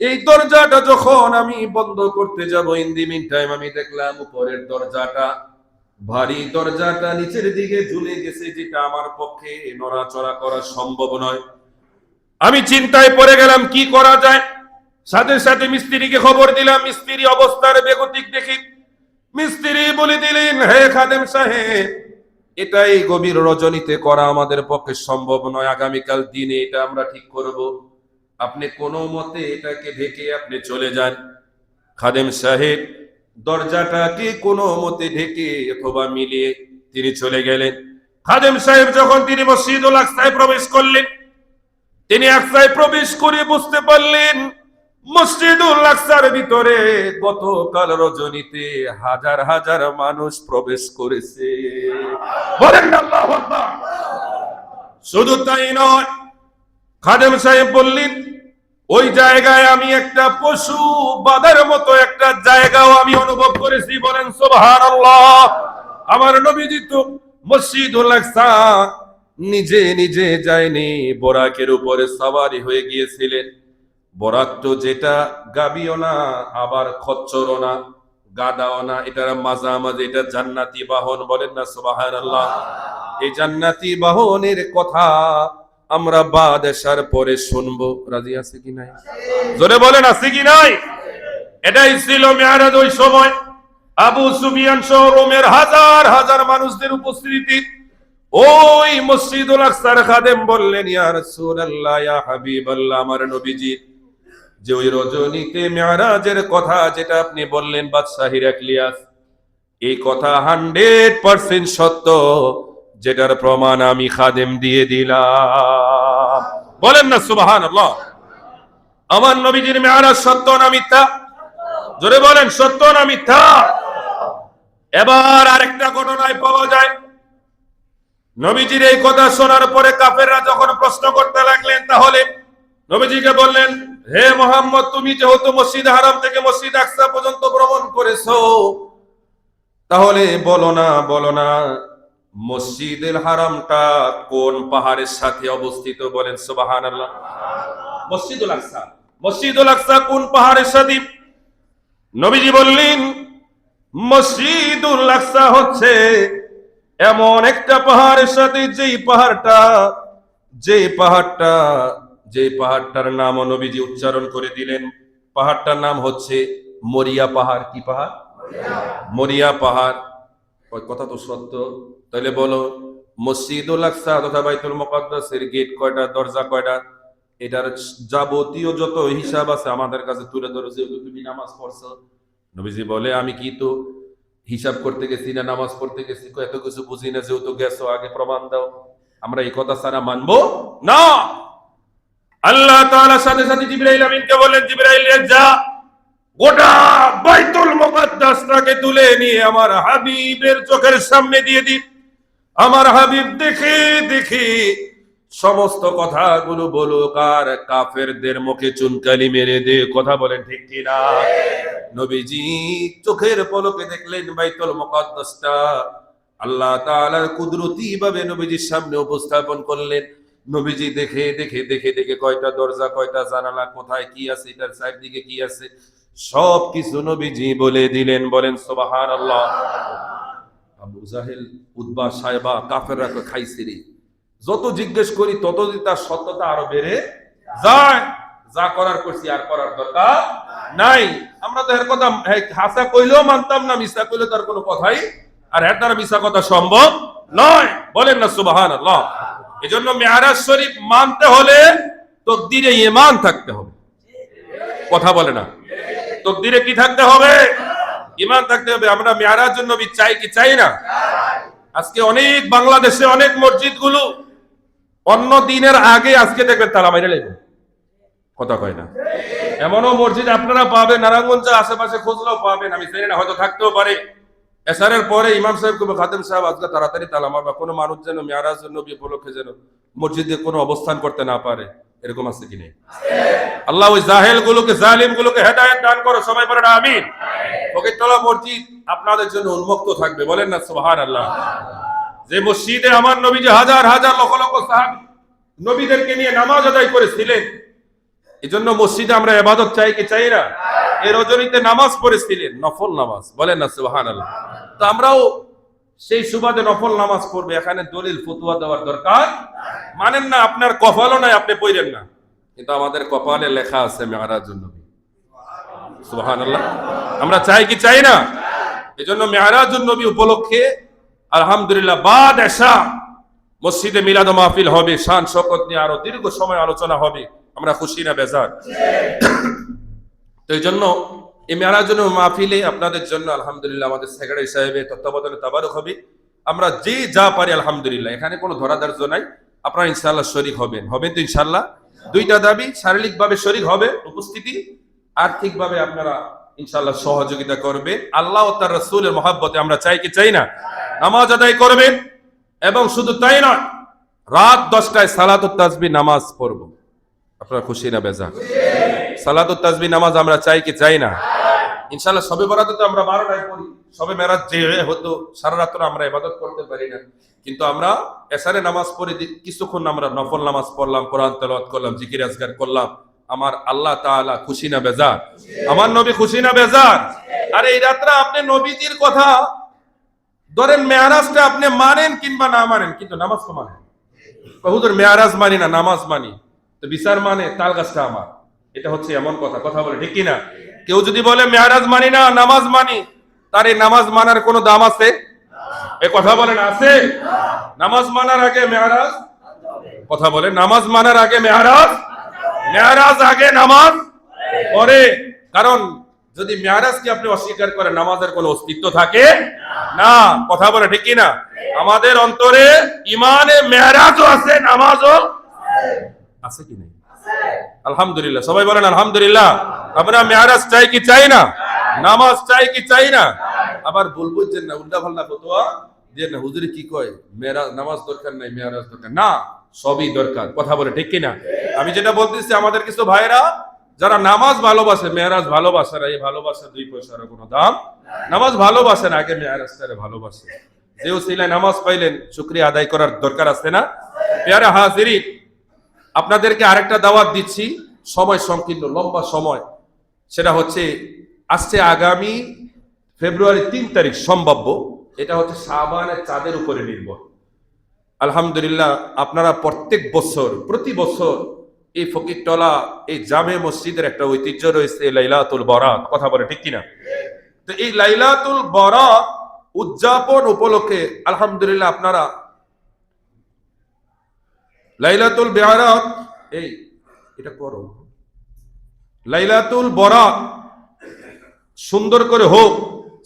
এই দরজাটা যখন আমি বন্ধ করতে যাব, ইন দি মিন টাইম আমি দেখলাম উপরের দরজাটা, ভারী দরজাটা নিচের দিকে ঝুলে গেছে, যেটা আমার পক্ষে নড়াচড়া করা সম্ভব নয়। আমি চিন্তায় পড়ে গেলাম কি করা যায়। সাথে সাথে মিস্ত্রিকে খবর দিলাম। মিস্ত্রি অবস্থার বেগতিক দেখি মিস্ত্রি বলে দিলেন, হে খাদেম সাহেব, এটাই গভীর রজনীতে করা আমাদের পক্ষে সম্ভব নয়, আগামীকাল দিনে এটা আমরা ঠিক করব, আপনি কোনো মতে এটাকে ঢেকে আপনি চলে যান। খাদেম সাহেব দরজাটাকে কোনো মতে ঢেকে অথবা মিলিয়ে তিনি চলে গেলেন। খাদেম সাহেব যখন তিনি মসজিদুল আকসায় প্রবেশ করলেন, তিনি আকসায় প্রবেশ করে বুঝতে পারলেন মসজিদুল আকসার ভিতরে গতকাল রজনীতে হাজার হাজার মানুষ প্রবেশ করেছে, বলেন আল্লাহু আকবার। শুধু তাই নয়, খাদেম সাহেব বললেন, ওই জায়গায় আমি একটা পশু বাঁধার মতো একটা জায়গাও আমি অনুভব করেছি, বলেন সুবহানাল্লাহ। আমার নবীজি তো মসজিদুল আকসা নিজে নিজে যায়নি, বোরাকের উপরে সওয়ারি হয়ে গিয়েছিলেন। বোরাক তো যেটা গাবিও না আবার খচ্চরও না গাদাও না, এটার মাঝামাঝি, এটা জান্নাতি বাহন, বলেন না সুবহানাল্লাহ। এই জান্নাতি বাহনের কথা আমরা বাদশার পরে শুনবো, রাজি আছে কি নাই? জোরে বলেন আছে কি নাই? এটাই ছিল মিরাজ। ওই সময় আবু সুফিয়ান সহ রোমের হাজার হাজার মানুষদের উপস্থিতি। ওই মসজিদুল আকসার খাদেম বললেন, ইয়া রাসূলুল্লাহ, ইয়া হাবিবাল্লাহ, আমার নবীজি যে ওই রজনীতে মিরাজের কথা যেটা আপনি বললেন বাদশা হিরাক্লিয়াস, এই কথা 100% সত্য, যেটার প্রমাণ আমি খাদেম দিয়ে দিলাম, বলেন না সুবহানাল্লাহ। আমার নবীজির মিরাজ সত্য না মিথ্যা? জোরে বলেন, সত্য না মিথ্যা? এবার আরেকটা ঘটনায় পাওয়া যায়, নবীজির এই কথা শোনার পরে কাফেররা যখন প্রশ্ন করতে লাগলেন, তাহলে নবীজিকে বললেন, হে মুহাম্মদ, তুমি যেহেতু মসজিদ হারাম থেকে মসজিদ আকসা পর্যন্ত ভ্রমণ করেছো, তাহলে বলো না মসজিদুল হারামটা কোন পাহাড়ের সাথে অবস্থিত, বলেন সুবহানাল্লাহ। মসজিদুল আকসা কোন পাহাড়ের সাথে? নবীজি বললেন, মসজিদুল আকসা হচ্ছে এমন একটা পাহাড়ের সাথে যে পাহাড়টার নাম নবীজি উচ্চারণ করে দিলেন। পাহাড়টার নাম হচ্ছে মরিয়া পাহাড়। কি পাহাড়? মরিয়া পাহাড়। কথা তো সত্য। তাহলে বলো, মসজিদুল আকসা তথা বাইতুল মুকাদ্দাসের গেট কয়টা, দরজা কয়টা, এটার যাবতীয় যত হিসাব আছে আমাদের কাছে তুলে ধরো, যেহেতু তুমি নামাজ পড়ছো। নবীজি বলে, আমি কি তো হিসাব করতে গেছি না নামাজ পড়তে গেছি, এত কিছু বুঝি না, যেহেতু গেছো আগে প্রমাণ দাও। আমরা এই কথা ছাড়া মানবো না। আল্লাহ তাআলা সাথে সাথে জিবরাইল আমিনকে বললেন, জিবরাইল যা গোটা বাইতুল মুকাদ্দাসটাকে তুলে নিয়ে আমার হাবিবের চোখের সামনে দিয়ে দিন। আমার হাবিব দেখে দেখে সমস্ত কথাগুলো বলুক, আর কাফেরদের মুখে চুনকালি মেরে দে। কথা বলেন ঠিক কিনা? নবীজি চোখের পলকে দেখলেন বাইতুল মুকাদ্দাসটা আল্লাহ তাআলার কুদরতি ভাবে নবীজির সামনে উপস্থাপন করলেন। নবীজি দেখে দেখে দেখে দেখে কয়টা দরজা, কয়টা জানালা, কোথায় কি আছে, এটার চারদিকে কি আছে, সব কিছু নবীজি বলে দিলেন, বলেন সুবহানাল্লাহ। আবু জাহেল, উতবা, সায়বা, কাফেররা খাইছে রে। যত জিজ্ঞেস করি তত তার সত্যতা আরো বেড়ে যায়। যা করার করছি, আর করার দরকার নাই। আমরা তো এর কথা হাসা কইলেও মানতাম না, মিছা কইলে তার কোনো কথাই, আর এর দ্বারা মিছা কথা সম্ভব নয়, বলেন না সুবহানাল্লাহ। এজন্য মিরাজ শরীফ মানতে হলে তাকদীরে ঈমান থাকতে হবে। কথা বলে না, তাকদীরে কি থাকতে হবে? ঈমান থাকতে হবে। আমরা মিরাজুন নবী চাই কি চাই না? আজকে অনেক বাংলাদেশে অনেক মসজিদ গুলো অন্য দিনের আগে আজকে দেখবেন তালা মাইরে লাগবে। কথা কয় না? এমনও মসজিদ আপনারা পাবেন, নারায়ণগঞ্জ আশেপাশে খুঁজলেও পাবেন, আমি জানি না, হয়তো থাকতেও পারে। এশারের পরে ইমাম সাহেব কবে, খাদেম সাহেব আজকে তাড়াতাড়ি তালা মারবা, কোনো মানুষ যেন মিরাজুন নবী উপলক্ষে যেন মসজিদে কোনো অবস্থান করতে না পারে, এরকম আছে কি নেই? আল্লাহ ওই জাহেল গুলোকে, জালিম গুলোকে হেদায়েত দান করো, সবাই বলেন আমিন। ফকিরতলা মসজিদ আপনাদের জন্য উন্মুক্ত থাকবে, বলেন না সুবহানাল্লাহ। যে মসজিদে আমার নবীজি হাজার হাজার লক্ষ লক্ষ সাহাবী নবীদেরকে নিয়ে নামাজ আদায় করেছিলেন, এজন্য মসজিদে আমরা ইবাদত চাই কি চাই না? এই রজনীতে নামাজ পড়েছিলেন, নফল নামাজ, বলেন না সুবহানাল্লাহ। তো আমরাও সেই সুবাদে নফল নামাজ পড়বে, এখানে দলিল ফতোয়া দেওয়ার দরকার মানেন না। আপনার কপালও নাই, আপনি পড়েন না, কিন্তু আমাদের কপালে লেখা আছে মিরাজুন নবী, সুবহানাল্লাহ। আমরা চাই কি চাই না? এজন্য মিরাজুন নবী উপলক্ষে আলহামদুলিল্লাহ বাদ এশা মসজিদে মিলাদ মাহফিল হবে, শান শওকত নিয়ে আরো দীর্ঘ সময় আলোচনা হবে। আমরা খুশি না বেজার? তো এই জন্য এই মিরাজুন মাহফিলে আপনাদের জন্য আলহামদুলিল্লাহ আমাদের সেক্রেটারি সাহেবের তত্ত্বাবধানে তাবারুক হবে। আমরা যে যা পারি আলহামদুলিল্লাহ, এখানে কোনো ধরাধার্য নাই, আপনারা ইনশাআল্লাহ শরীক হবেন তো ইনশাআল্লাহ। দুইটা দাবি, শারীরিকভাবে শরীক হবে উপস্থিতি, আর্থিকভাবে আপনারা ইনশাআল্লাহ সহযোগিতা করবেন। আল্লাহ ও তার রাসূলের মহব্বতে আমরা চাই কি চাই না? নামাজ আদায় করবেন, এবং শুধু তাই নয়, রাত 10টায় সালাতুত তাসবিহ নামাজ পড়ব। আপনারা খুশি না বেজা? সালাতুত তাসবিহ নামাজ আমরা চাই কি চাই না? ইনশাআল্লাহ সবে বরাতে তো আমরা 12টায় পড়ি, সবে মেরাজ যে হতো সারা রাত আমরা ইবাদত করতে পারি না, কিন্তু আমরা এশারে নামাজ পড়ে কিছুক্ষণ আমরা নফল নামাজ পড়লাম, কোরআন তেলাওয়াত করলাম, জিকির আজকার করলাম। আমার আল্লাহ তাআলা খুশি না বেজার? আমার নবী খুশি না বেজার? আরে এই রাত্রে আপনি নবীজির কথা ধরেন, মেয়ারাজটা আপনি মানেন কিংবা না মানেন, কিন্তু নামাজ তো মানেন। হুজুর মেয়ারাজ মানি না, নামাজ মানি, তো বিচার মানে তাল গাছটা আমার। এটা হচ্ছে এমন কথা, কথা বলে ঠিক কিনা? কেউ যদি বলে মেয়ারাজ মানি না, নামাজ মানি, তার এই নামাজ মানার কোনো দাম আছে? এ কথা বলেন আছে? নামাজ মানার আগে মেয়ারাজ, কথা বলে নামাজ মানার আগে মেয়ারাজ, মেয়ারাজ আগে নামাজ পরে। কারণ যদি মেয়ারাজকে আপনি অস্বীকার করেন, নামাজের কোনো অস্তিত্ব থাকে না। কথা বলে ঠিক কিনা? আমাদের অন্তরে ইমানে মেয়ারাজও আছে, নামাজও আছে কি নেই? আলহামদুলিল্লাহ, সবাই বলেন আলহামদুলিল্লাহ। আমরা মেয়ারাজ চাই কি চাই না? নামাজ চাই কি চাই না? আবার বলবো যে না, উল্টা পাল্টা ফতোয়া দিয়ে না, হুজুরে কি কয় মেয়ারাজ নামাজ দরকার নাই, মেয়ারাজ দরকার না, সবই দরকার। কথা বলে ঠিক কিনা? আমি যেটা বলতেছি, আমাদের কিছু ভাইরা যারা নামাজ ভালোবাসে, মেয়ারাজ ভালোবাসে না, এই ভালোবাসা 2 পয়সার কোনো দাম। নামাজ ভালোবাসে না, আগে মেয়ারাজটারে ভালোবাসে। যে ওসিলায় নামাজ পাইলেন, শুকরিয়া আদায় করার দরকার আছে না? পেয়ারা হাজিরিন, আপনাদেরকে আরেকটা দাওয়াত দিচ্ছি, সময় সংকীর্ণ, লম্বা সময়। সেটা হচ্ছে আসছে আগামী ফেব্রুয়ারি 3 তারিখ সম্ভাব্য। এটা হচ্ছে শাবানের চাঁদের উপরে নির্ভর। আলহামদুলিল্লাহ, আপনারা প্রত্যেক বছর, প্রতি বছর এই ফকিরতলা এই জামে মসজিদের একটা ঐতিহ্য রয়েছে, লাইলাতুল বরাত। কথা বলে ঠিক কিনা? তো এই লাইলাতুল বরাত উদযাপন উপলক্ষে আলহামদুলিল্লাহ আপনারা লাইলাতুল বরাত, এই এটা করো, লাইলাতুল বরাত সুন্দর করে হোক,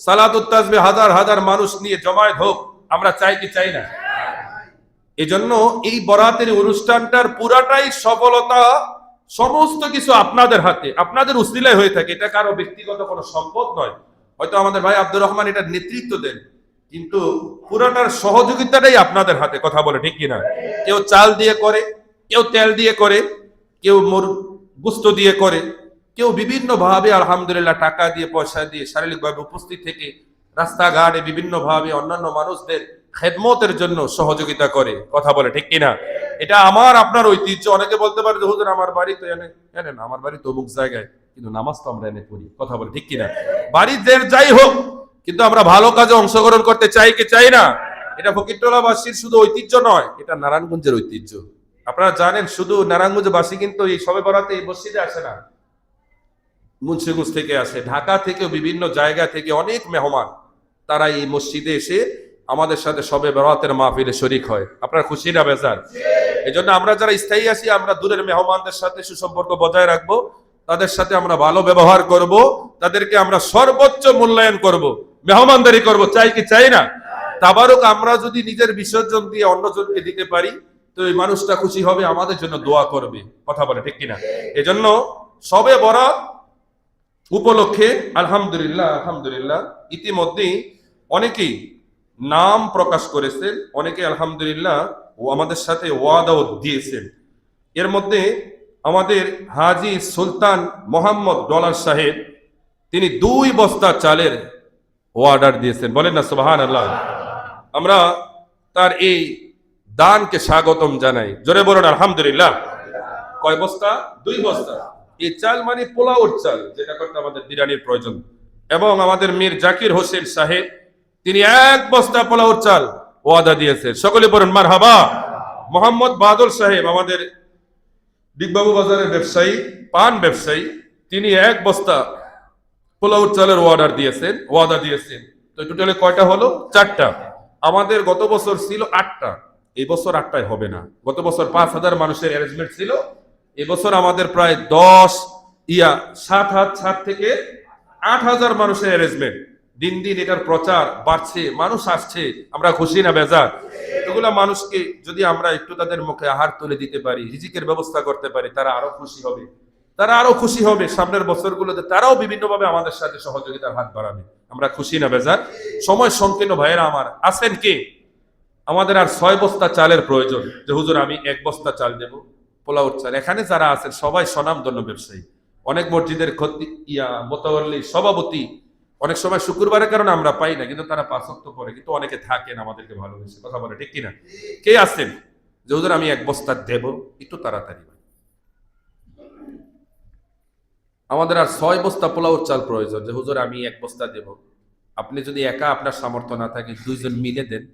সালাতুত তাসবিহ হাজার হাজার মানুষ নিয়ে জমায়েত হোক, আমরা চাই কি চাই না? এজন্য এই বরাতের অনুষ্ঠানটার পুরাটাই সফলতা, সমস্ত কিছু আপনাদের হাতে, আপনাদের উসিলায় হয়ে থাকে। এটা কারো ব্যক্তিগত কোনো সম্পদ নয়। হয়তো আমাদের ভাই আব্দুর রহমান এটার নেতৃত্ব দেন, কিন্তু পুরাটার সহযোগিতাটাই আপনাদের হাতে। কথা বলে ঠিক কিনা? কেউ চাল দিয়ে করে, কেউ তেল দিয়ে করে, কেউ গোস্ত দিয়ে করে, কেউ বিভিন্ন ভাবে আলহামদুলিল্লাহ টাকা দিয়ে, পয়সা দিয়ে, শারীরিকভাবে উপস্থিত থেকে রাস্তাঘাটে বিভিন্ন ভাবে অন্যান্য মানুষদের খেদমতের জন্য সহযোগিতা করে। কথা বলে ঠিক কিনা? এটা আমার আপনার ঐতিহ্য। অনেকে বলতে পারে যে হুজুর আমার বাড়ি তো এনে না, আমার বাড়ি তো অমুক জায়গায়, কিন্তু নামাজ তো আমরা এনে পড়ি। কথা বলে ঠিক কিনা? বাড়িদের যাই হোক, কিন্তু আমরা ভালো কাজে অংশগ্রহণ করতে চাই কি চাই না? এটা ফকিরতলাবাসীর শুধু ঐতিহ্য নয়, এটা নারায়ণগঞ্জের ঐতিহ্য। আপনারা জানেন, শুধু নারায়ণগঞ্জবাসী কিন্তু এই শবে বরাতে এই মসজিদে আসে না, মুন্সিগঞ্জ থেকে আসে, ঢাকা থেকে, বিভিন্ন জায়গা থেকে অনেক মেহমান, তারা এই মসজিদে এসে আমাদের সাথে শবে বরাতের মাহফিলে শরীক হয়। আপনারা খুশি না বেজার? এই জন্য আমরা যারা স্থায়ী আছি, আমরা দূরের মেহমানদের সাথে সুসম্পর্ক বজায় রাখবো, তাদের সাথে আমরা ভালো ব্যবহার করব, তাদেরকে আমরা সর্বোচ্চ মূল্যায়ন করব, মেহমানদারি করব, চাই কি চাই না? তাবারক আমরা যদি নিজের বিসর্জন দিয়ে অন্যজনকে দিতে পারি, তো এই মানুষটা খুশি হবে, আমাদের জন্য দোয়া করবে। কথা বলে ঠিক কিনা? এজন্য শবে বরাত উপলক্ষে আলহামদুলিল্লাহ, আলহামদুলিল্লাহ ইতিমধ্যেই অনেকেই নাম প্রকাশ করেছেন, অনেকে আলহামদুলিল্লাহ ও আমাদের সাথে ওয়াদাও দিয়েছেন। এর মধ্যে আমাদের হাজী সুলতান মোহাম্মদ ডলার সাহেব, তিনি 2 বস্তা চালের অর্ডার দিয়েছেন। বলেন না সুবহানাল্লাহ। আমরা তার এই দানকে স্বাগতম জানাই। জোরে বলুন আলহামদুলিল্লাহ। কয় বস্তা? 2 বস্তা। এই চাল মানে পোলাওর চাল, যেটা করতে আমাদের বিরিয়ানির প্রয়োজন। এবং আমাদের মীর জাকির হোসেন সাহেব, তিনি 1 বস্তা পোলাওর চাল ওয়াদা দিয়েছেন। সকলে বলুন মারহাবা। মোহাম্মদ বাদল সাহেব, আমাদের ডিগবাবু বাজারের ব্যবসায়ী, পান ব্যবসায়ী, তিনি 1 বস্তা পোলাওর চালের ওয়াদা দিয়েছেন। তো টোটালে কয়টা হলো? 4টা। আমাদের গত বছর ছিল 8টা, এই বছর 8টায় হবে না। গত বছর 5000 মানুষের অ্যারেঞ্জমেন্ট ছিল, এবছর আমাদের প্রায় 7 থেকে 8000 মানুষের অ্যারেঞ্জমেন্ট। দিন দিন এটার প্রচার বাড়ছে, মানুষ আসছে, আমরা খুশি না বেজার? এগুলা মানুষকে যদি আমরা একটু তাদের মুখে আহার তুলে দিতে পারি, রিজিকের ব্যবস্থা করতে পারি, তারা আরো খুশি হবে, তারা আরো খুশি হবে। সামনের বছরগুলোতে তারাও বিভিন্নভাবে আমাদের সাথে সহযোগিতার হাত বাড়াবে। আমরা খুশি না বেজার? সময় সংকীর্ণ ভাইয়েরা আমার, আছেন কি? আমাদের আর 6 বস্তা চালের প্রয়োজন। যে হুজুর আমি 1 বস্তা চাল দেব, পোলাও চাল। এখানে যারা আছেন সবাই স্বনামধন্য ব্যবসায়ী, অনেক মসজিদের মোতাওয়াল্লি সভাপতি। অনেক সময় শুক্রবারের কারণে আমরা পাই না, কিন্তু তারা 5 ওয়াক্ত পড়ে, কিন্তু অনেকে থাকেন আমাদেরকে ভালোবেসে। কথা বলে ঠিক কিনা? কে আছেন যে হুজুর আমি 1 বস্তা দেব? একটু তাড়াতাড়ি ভাই, আমাদের আর 6 বস্তা পোলাওর চাল প্রয়োজন, যে হুজুর আমি 1 বস্তা দেব। আপনি যদি একা আপনার সামর্থ্য না থাকে, 2 জন মিলে দেন।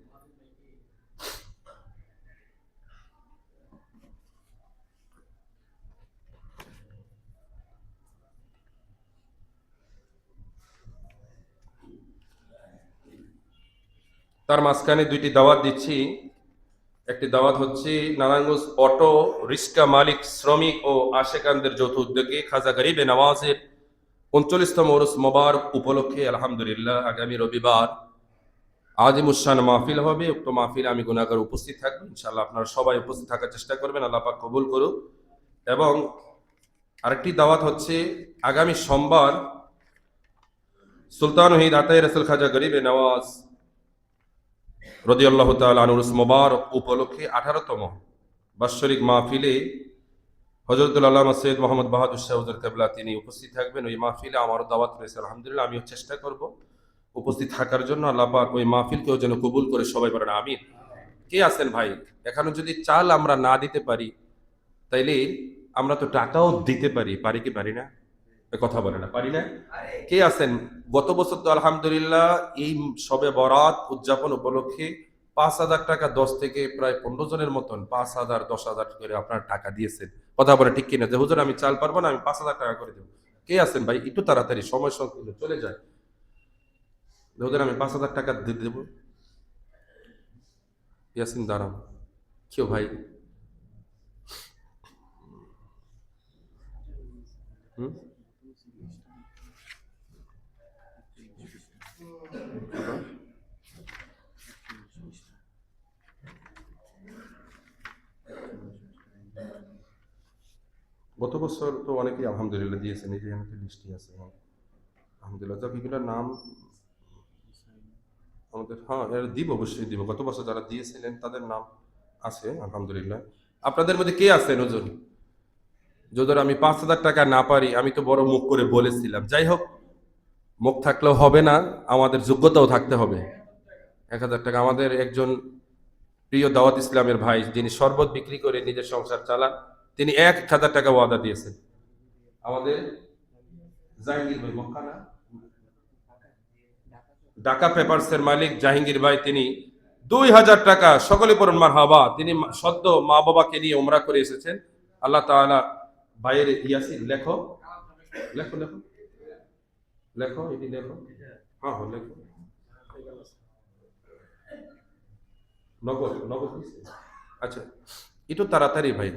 তার মাঝখানে 2টি দাওয়াত দিচ্ছি। একটি দাওয়াত হচ্ছে নারায়ণগঞ্জ অটো রিক্সা মালিক শ্রমিক ও আশেকানদের যৌথ উদ্যোগে খাজা গরিবে নওয়াজের 39তম উরুস মোবারক উপলক্ষে আলহামদুলিল্লাহ আগামী রবিবার আজিমুসান মাহফিল হবে। উক্ত মাহফিলে আমি গুনাহগার উপস্থিত থাকবো ইনশাআল্লাহ। আপনারা সবাই উপস্থিত থাকার চেষ্টা করবেন, আল্লাহ পাক কবুল করুক। এবং আরেকটি দাওয়াত হচ্ছে আগামী সোমবার সুলতান হিদ আতাই রাসূল খাজা গরিবে নওয়াজ রাদিয়াল্লাহু তাআলা আনহু উরুস মোবারক উপলক্ষে 18তম বাৎসরিক মাহফিলে হযরতুল আল্লামা সৈয়দ মোহাম্মদ বাহাদুর শাহ হুজুর কেবলা তিনি উপস্থিত থাকবেন। ওই মাহফিলে আমারও দাওয়াত রয়েছে আলহামদুলিল্লাহ। আমিও চেষ্টা করব উপস্থিত থাকার জন্য। আল্লাহ পাক ওই মাহফিলকেও যেন কবুল করে, সবাই বলেন আমিন। কে আছেন ভাই? এখনো যদি চাল আমরা না দিতে পারি, তাইলে আমরা তো টাকাও দিতে পারি, পারি কি পারি না? এ কথা বলে না, পারি না? কে আছেন? গত বছর তো আলহামদুলিল্লাহ এই শবে বরাত উদযাপন উপলক্ষে 5,000 টাকা, 10 থেকে প্রায় 15 জনের মতন 5,000 10,000 করে আপনার টাকা দিয়েছেন। কথা বলে ঠিক কিনা? যে হুজুর আমি চাল পারবো না, আমি 5,000 টাকা করে দেবো। কে আছেন ভাই? একটু তাড়াতাড়ি, সময় সংকীর্ণ চলে যায়। যে হুজুর আমি 5,000 টাকা দিয়ে দেবো। ইয়াসিন দাঁড়ান, কেউ ভাই? হুম, গত বছর তো অনেকেই আলহামদুলিল্লাহ দিয়েছেন, এই যে এখানে লিস্টে আছে। আলহামদুলিল্লাহ, যা বিভিন্ন নাম আমাদের, হ্যাঁ এরা দিব, অবশ্যই দিব। গত বছর যারা দিয়েছিলেন তাদের নাম আছে আলহামদুলিল্লাহ। আপনাদের মধ্যে কে আছেন ওজন যদি আমি 5,000 টাকা না পারি? আমি তো বড় মুখ করে বলেছিলাম। যাই হোক, মুখ থাকলেও হবে না, আমাদের যোগ্যতাও থাকতে হবে। 1,000 টাকা আমাদের একজন প্রিয় দাওয়াত ইসলামের ভাই, যিনি শরবত বিক্রি করে নিজের সংসার চালান, তিনি 1,000 টাকা ওয়াদা দিয়েছেন। আমাদের জাহাঙ্গীর ভাই, মক্কা না, ঢাকা পেপারসের মালিক জাহাঙ্গীর ভাই, তিনি 2,000 টাকা, সকলে পড়ুন মারহাবা। তিনি সদ্য মা বাবাকে নিয়ে উমরা করে এসেছেন। আল্লাহ তাআলা ভাইয়ের ইয়াসিন লেখো, লেখো লেখো লেখো, এটি লেখো। হ্যাঁ হ্যাঁ লেখো। নগদ নগদ দিছে? আচ্ছা, একটু তাড়াতাড়ি ভাই।